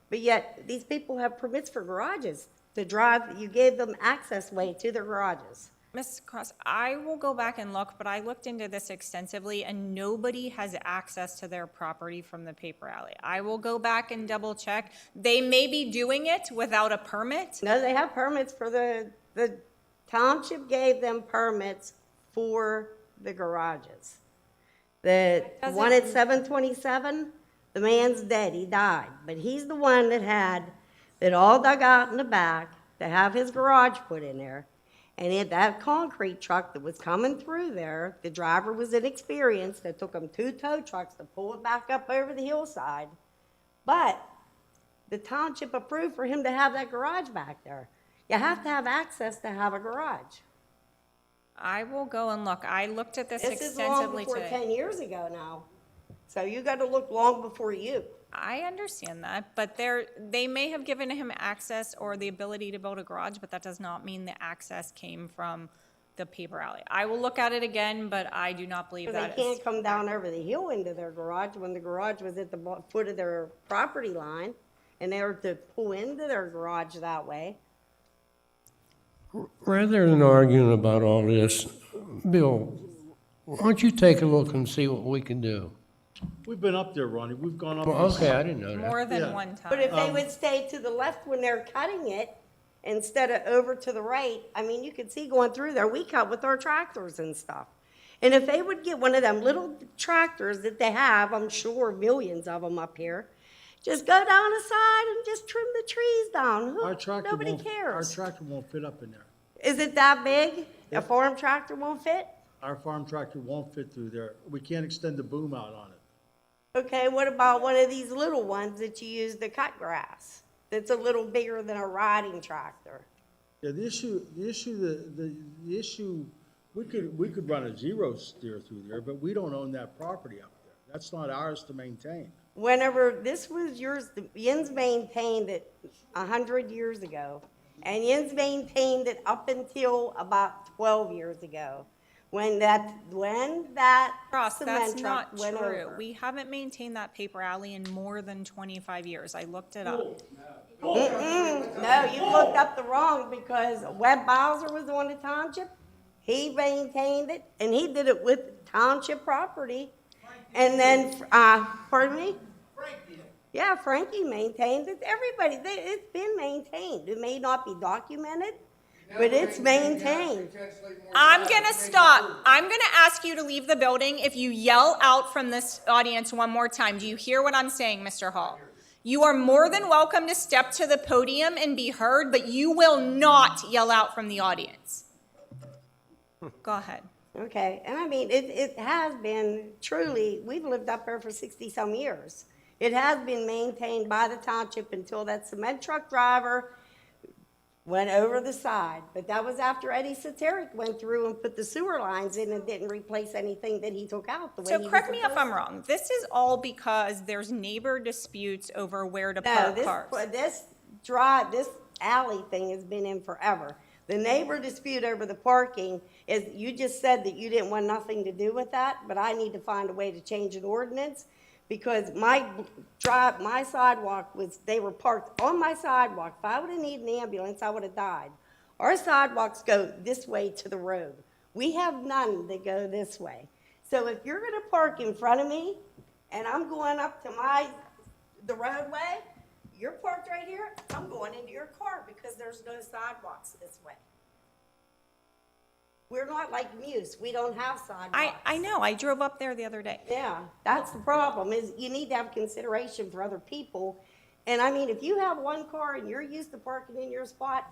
But yet, these people have permits for garages to drive. You gave them access way to their garages. Ms. Cross, I will go back and look, but I looked into this extensively, and nobody has access to their property from the paper alley. I will go back and double check. They may be doing it without a permit. No, they have permits for the township gave them permits for the garages. The one at 727, the man's dead, he died. But he's the one that had it all dug out in the back to have his garage put in there. And that concrete truck that was coming through there, the driver was inexperienced. It took him 2 tow trucks to pull it back up over the hillside. But the township approved for him to have that garage back there. You have to have access to have a garage. I will go and look. I looked at this This is long extensively before today. 10 years ago now. So you got to look long before you. I understand that, but they may have given him access or the ability to build a garage, but that does not mean the access came from the paper alley. I will look at it again, but I do not believe Because that they is. can't come down over the hill into their garage when the garage was at the foot of their property line, and they were to pull into their garage that way. Rather than arguing about all this, Bill, why don't you take a look and see what we can do? We've been up there, Ronnie. We've gone up. Well, okay, I didn't know that. More than Yeah. one time. But if they would stay to the left when they're cutting it, instead of over to the right, I mean, you could see going through there, we cut with our tractors and stuff. And if they would get one of them little tractors that they have, I'm sure millions of them up here, just go down the side and just trim the trees down. Our tractor Nobody won't- cares. Our tractor won't fit up in there. Is it that big? A farm tractor won't fit? Our farm tractor won't fit through there. We can't extend the boom out on it. Okay, what about one of these little ones that you use to cut grass? That's a little bigger than a riding tractor. Yeah, the issue, We could run a zero steer through there, but we don't own that property up there. That's not ours to maintain. Whenever this was yours, Yins maintained it 100 years ago. And Yins maintained it up until about 12 years ago. When that Ross, that's cement not truck went true. over. We haven't maintained that paper alley in more than 25 years. I looked it up. No, you looked up the wrong, because Webb Bowser was on the township. He maintained it, and he did it with township property. And then, pardon me? Yeah, Frankie maintained it. Everybody, it's been maintained. It may not be documented, but it's maintained. I'm gonna stop. I'm gonna ask you to leave the building if you yell out from this audience one more time. Do you hear what I'm saying, Mr. Hall? You are more than welcome to step to the podium and be heard, but you will not yell out from the audience. Go ahead. Okay, and I mean, it has been truly, we've lived up there for 60-some years. It has been maintained by the township until that cement truck driver went over the side. But that was after Eddie Soteric went through and put the sewer lines in and didn't replace anything that he took out the way he So was correct me if supposed I'm to. wrong. This is all because there's neighbor disputes over where to park cars. This alley thing has been in forever. The neighbor dispute over the parking is, you just said that you didn't want nothing to do with that, but I need to find a way to change an ordinance, because my sidewalk they were parked on my sidewalk. If I would have needed an ambulance, I would have died. Our sidewalks go this way to the road. We have none that go this way. So if you're gonna park in front of me, and I'm going up to the roadway, you're parked right here, I'm going into your car, because there's no sidewalks this way. We're not like Muse, we don't have sidewalks. I know. I drove up there the other day. Yeah, that's the problem, is you need to have consideration for other people. And I mean, if you have one car and you're used to parking in your spot,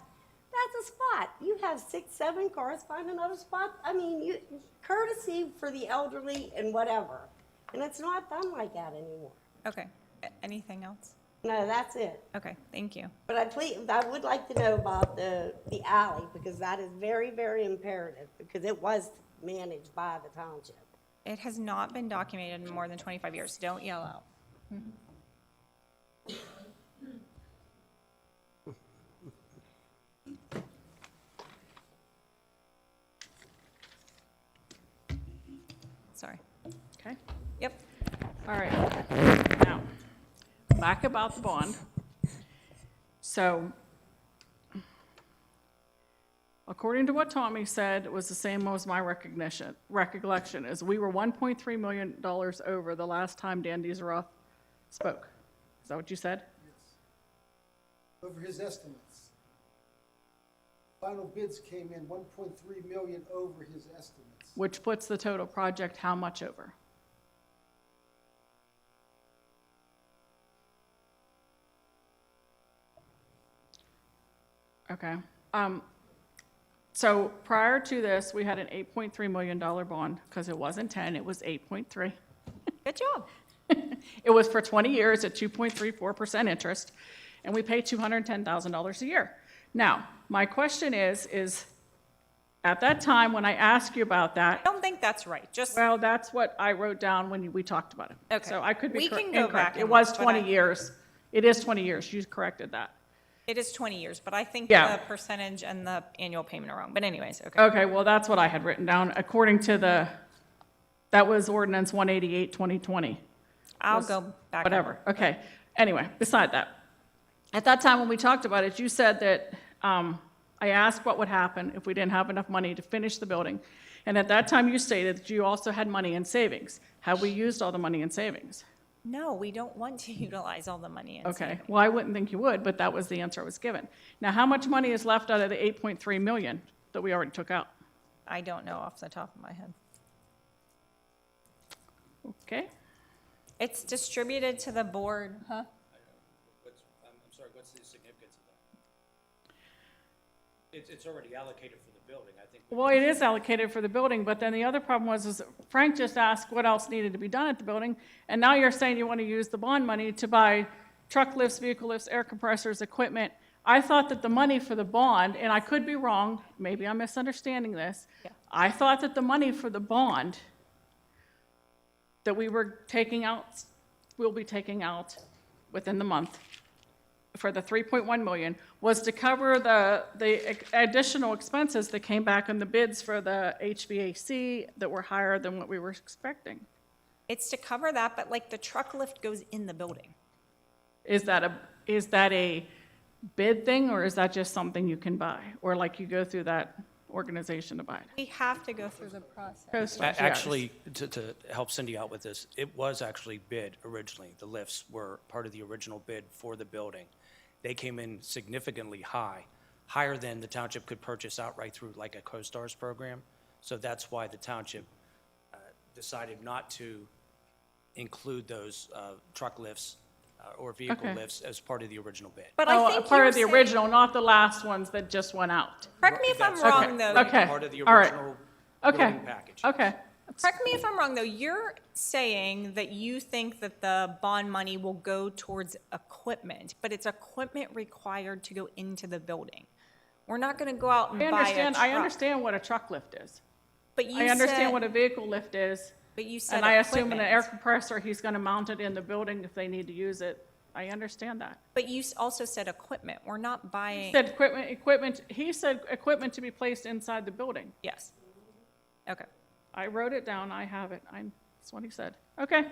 that's a spot. You have 6, 7 cars, find another spot. I mean, courtesy for the elderly and whatever. And it's not done like that anymore. Okay. Anything else? No, that's it. Okay, thank you. But I would like to know about the alley, because that is very, very imperative, because it was managed by the township. It has not been documented in more than 25 years. Don't yell out. Sorry. Okay? Yep. All right. Now, back about the bond. So, according to what Tommy said, it was the same as my recollection, is we were $1.3 million over the last time Dan Dieseroth spoke. Is that what you said? Over his estimates. Final bids came in 1.3 million over his estimates. Which puts the total project how much over? Okay. So prior to this, we had an $8.3 million bond, because it wasn't 10, it was 8.3. Good job. It was for 20 years at 2.34% interest, and we pay $210,000 a year. Now, my question is at that time, when I asked you about that, I don't think that's right. well, that's what I wrote down when we talked about it. Okay. So I could be We cor- can go incorrect. back It and was look, but 20 years. It is 20 years. You corrected that. It is 20 years, but I think Yeah. the percentage and the annual payment are wrong. But anyways, okay. Okay, well, that's what I had written down. According to that was ordinance 188, 2020. I'll go back. Whatever, okay. Anyway, beside that, at that time when we talked about it, you said that, I asked what would happen if we didn't have enough money to finish the building. And at that time, you stated that you also had money in savings. Have we used all the money in savings? No, we don't want to utilize all the money. In Okay, savings. well, I wouldn't think you would, but that was the answer I was given. Now, how much money is left out of the 8.3 million that we already took out? I don't know off the top of my head. Okay, It's distributed to the board, huh? I'm sorry, what's the significance of that? It's already allocated for the building, I think. well, it is allocated for the building, but then the other problem is Frank just asked what else needed to be done at the building, and now you're saying you want to use the bond money to buy truck lifts, vehicle lifts, air compressors, equipment. I thought that the money for the bond, and I could be wrong, maybe I'm misunderstanding this. I thought that the money for the bond that we were taking out, we'll be taking out within the month for the 3.1 million was to cover the additional expenses that came back in the bids for the HVAC that were higher than what we were expecting. It's to cover that, but like the truck lift goes in the building. Is that a bid thing, or is that just something you can buy? Or like you go through that organization to buy it? We have to go through the process. CoStarz, yes. Actually, to help Cindy out with this, it was actually bid originally. The lifts were part of the original bid for the building. They came in significantly high, higher than the township could purchase outright through like a CoStarz program. So that's why the township decided not to include those truck lifts or vehicle Okay. lifts as part of the original bid. But Oh, I think part you're of the saying- original, not the last ones that just went out. Correct me if I'm That's wrong, correct. though. Okay. Part of the All right. original Okay. building package. Okay. Correct me if I'm wrong, though. You're saying that you think that the bond money will go towards equipment, but it's equipment required to go into the building. We're not going to go out and buy a truck. I understand what a truck lift is. But you I understand said- what a vehicle lift is. But you said And I assume in an air equipment. compressor, he's gonna mount it in the building if they need to use it. I understand that. But you also said equipment. We're not He buying. said he said equipment to be placed inside the building. Yes. Okay. I wrote it down, I have it, that's what he said. Okay,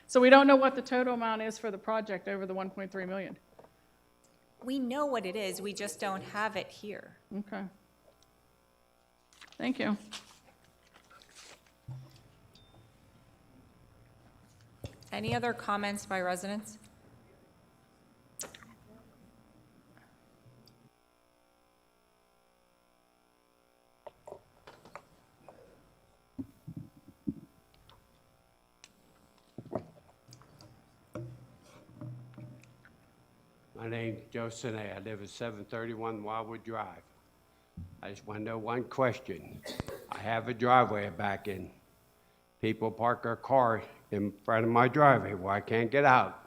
so we don't know what the total amount is for the project over the 1.3 million. We know what it is. We just don't have it here. Okay. Thank you. Any other comments by residents? My name's Joe Sinay. I live at 731 Wildwood Drive. I just want to know one question. I have a driveway back in. People park their car in front of my driveway where I can't get out.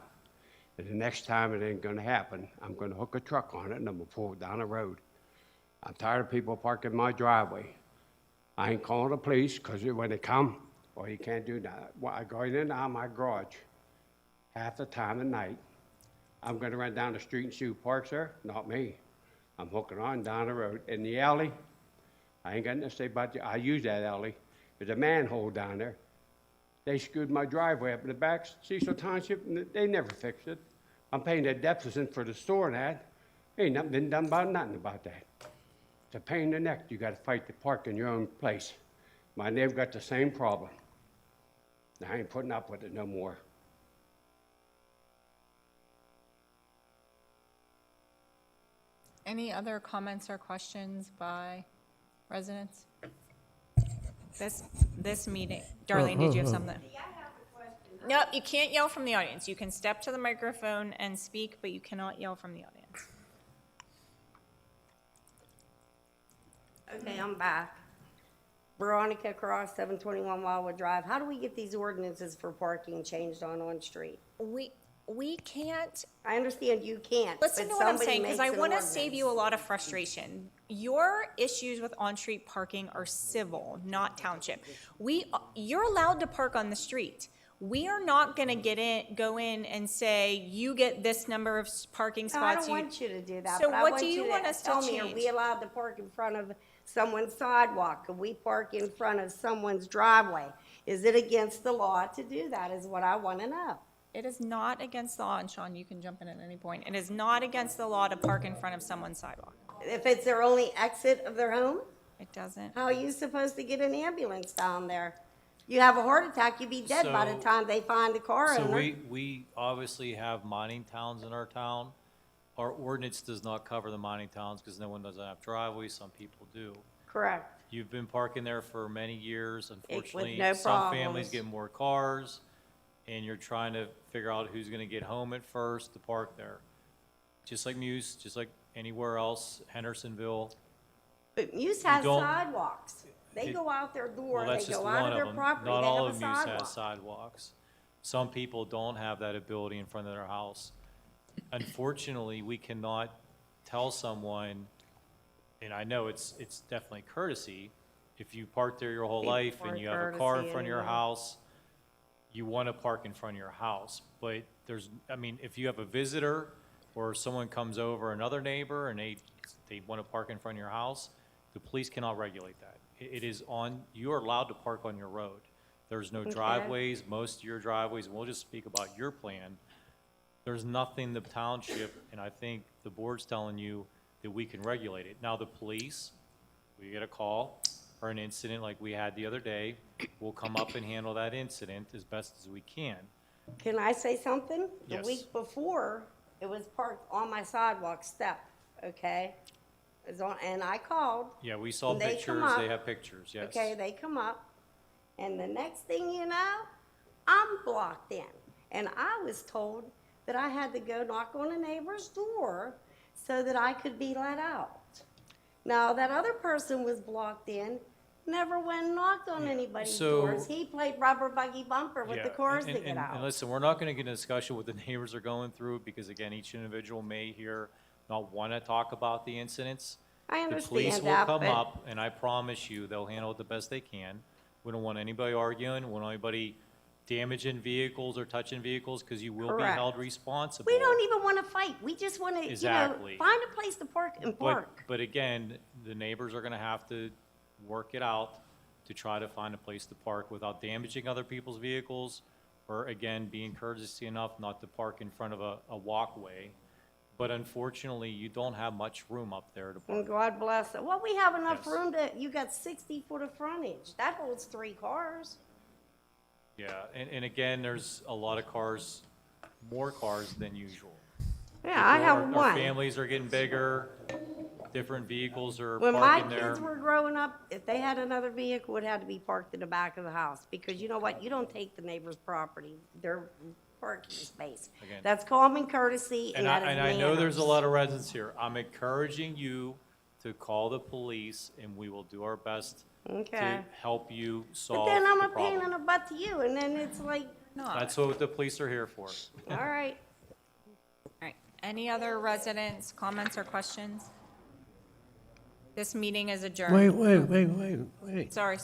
And the next time it ain't going to happen, I'm going to hook a truck on it and I'm going to pull it down the road. I'm tired of people parking my driveway. I ain't calling the police because when they come, well, you can't do that. Well, I go in and out of my garage half the time at night. I'm going to run down the street and see who parks there. Not me. I'm hooking on down the road. In the alley, I ain't got nothing to say about I use that alley. There's a manhole down there. They screwed my driveway up in the back, Cecil Township, and they never fixed it. I'm paying that deficit for the store and that. Ain't nothing been done about nothing about that. It's a pain in the neck. You got to fight to park in your own place. My neighbor got the same problem. I ain't putting up with it no more. Any other comments or questions by residents? This meeting, Darlene, did you have something? Nope, you can't yell from the audience. You can step to the microphone and speak, but you cannot yell from the audience. Okay, I'm back. Veronica Cross, 721 Wildwood Drive. How do we get these ordinances for parking changed on street? We can't. I understand you can't. Listen but to what I'm somebody saying, because makes I an want to ordinance. save you a lot of frustration. Your issues with on-street parking are civil, not township. You're allowed to park on the street. We are not going to go in and say, you get this number of parking No, I spots. don't want you to do that. So but I what do you you want us to tell me, change? Are we allowed to park in front of someone's sidewalk? Can we park in front of someone's driveway? Is it against the law to do that is what I want to know. It is not against the law, and Sean, you can jump in at any point. It is not against the law to park in front of someone's sidewalk. If it's their only exit of their home? It doesn't. How are you supposed to get an ambulance down there? You have a heart attack, you'd be dead by the So- time they find the car So owner. we obviously have mining towns in our town. Our ordinance does not cover the mining towns because no one doesn't have driveways, some people do. Correct. You've been parking there for many years, unfortunately. no Some problems. families get more cars, and you're trying to figure out who's gonna get home at first to park there. Just like Muse, just like anywhere else, Hendersonville. But Muse has don't- sidewalks. They it- go out their door, Well, they that's just go one out of of their them. property, Not they all have of a Muse sidewalk. has sidewalks. Some people don't have that ability in front of their house. Unfortunately, we cannot tell someone, and I know it's definitely courtesy, if you park there your whole People life and are you have a car in courtesy front of your anyway. house, you want to park in front of your house. But there's, I mean, if you have a visitor or someone comes over, another neighbor, and they want to park in front of your house, the police cannot regulate that. It is on, you are allowed to park on your road. There's no driveways, most of your driveways, and we'll just speak about your plan. There's nothing the township, and I think the board's telling you that we can regulate it. Now, the police, we get a call or an incident like we had the other day, we'll come up and handle that incident as best as we can. Can I say something? Yes. The week before, it was parked on my sidewalk step, okay? It's on, and I called. Yeah, we saw and they pictures, come up. they have pictures, yes. Okay, they come up, and the next thing you know, I'm blocked in. And I was told that I had to go knock on a neighbor's door so that I could be let out. Now, that other person was blocked in, never went and knocked on anybody's So- doors. He played rubber buggy bumper with the Yeah, cars and- to get and- out. And listen, we're not gonna get in a discussion what the neighbors are going through, because again, each individual may here not wanna talk about the incidents. I The understand police will that, come but- up, and I promise you, they'll handle it the best they can. We don't want anybody arguing, we don't want anybody damaging vehicles or touching vehicles, because you will be Correct. held responsible. We don't even want to fight. We just want to, Exactly. find a place to park and park. But again, the neighbors are gonna have to work it out to try to find a place to park without damaging other people's vehicles, or again, being courtesy enough not to park in front of a walkway. But unfortunately, you don't have much room up there to park. And God bless it. Well, we have enough Yes. room to, you got 60 foot of frontage. That holds 3 cars. Yeah, and again, there's a lot of cars, more cars than usual. Yeah, I have Our one. families are getting bigger, different vehicles are When my parking there. kids were growing up, if they had another vehicle, it had to be parked in the back of the house. Because you know what? You don't take the neighbor's property, their parking space. Again. That's common courtesy and that is And I know there's a manners. lot of residents here. I'm encouraging you to call the police, and we will do our best Okay. to help you But solve then I'm the a pain in problem. the butt to you, and then it's like, no. That's what the police are here for. All right. All right. Any other residents, comments, or questions? This meeting is adjourned. Wait. Sorry.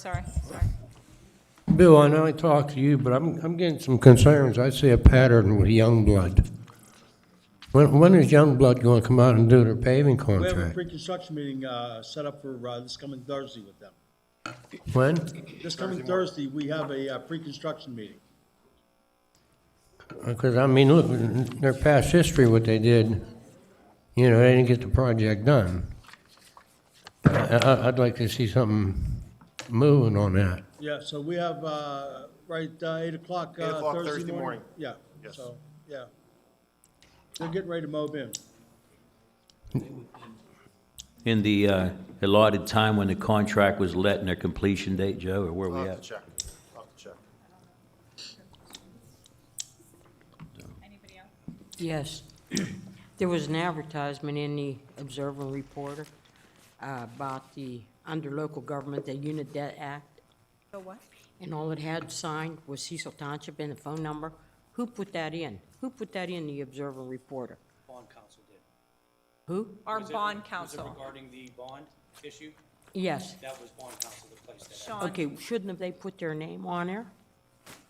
Bill, I know I talked to you, but I'm getting some concerns. I see a pattern with Youngblood. When is Youngblood going to come out and do their paving We have a contract? pre-construction meeting set up for this coming Thursday with them. When? This coming Thursday, we have a pre-construction meeting. Because, I mean, look, their past history, what they did, they didn't get the project done. I'd like to see something moving on that. Yeah, so we have, 8 o'clock 8 o'clock Thursday morning? Yeah. Yes. So, yeah. They're getting ready to mow in. In the allotted time when the contract was let and their completion date, Joe, or where I'll we have at? to check. I'll have to check. Anybody else? Yes. There was an advertisement in the Observer Reporter about the, under local government, the Unit Debt Act, The what? and all it had signed was Cecil Township and the phone number. Who put that in? Who put that in the Observer Reporter? Bond counsel did. Who? Our Was it- bond Was it counsel. regarding the bond issue? Yes. That was bond counsel that placed that. Sean. Okay, shouldn't have they put their name on there?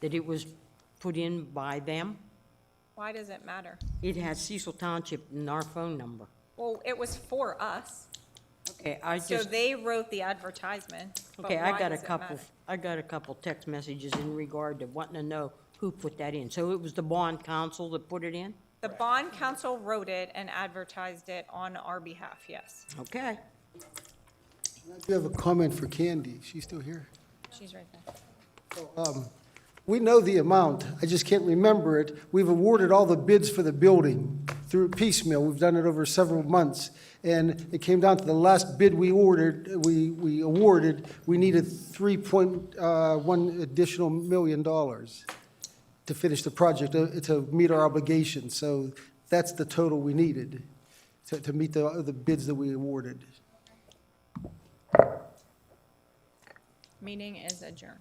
That it was put in by them? Why does it matter? It has Cecil Township and our phone number. Well, it was for us. Okay, I So just, they wrote the advertisement. but okay, I why got a does it couple, matter? I got a couple text messages in regard to wanting to know who put that in. So it was the bond counsel that put it in? The bond counsel wrote it and advertised it on our behalf, yes. Okay. I do have a comment for Candy. She's still here? She's right there. We know the amount, I just can't remember it. We've awarded all the bids for the building through piecemeal. We've done it over several months. And it came down to the last bid we awarded, we needed $3.1 additional million to finish the project, to meet our obligations. So that's the total we needed to meet the bids that we awarded. Meeting is adjourned.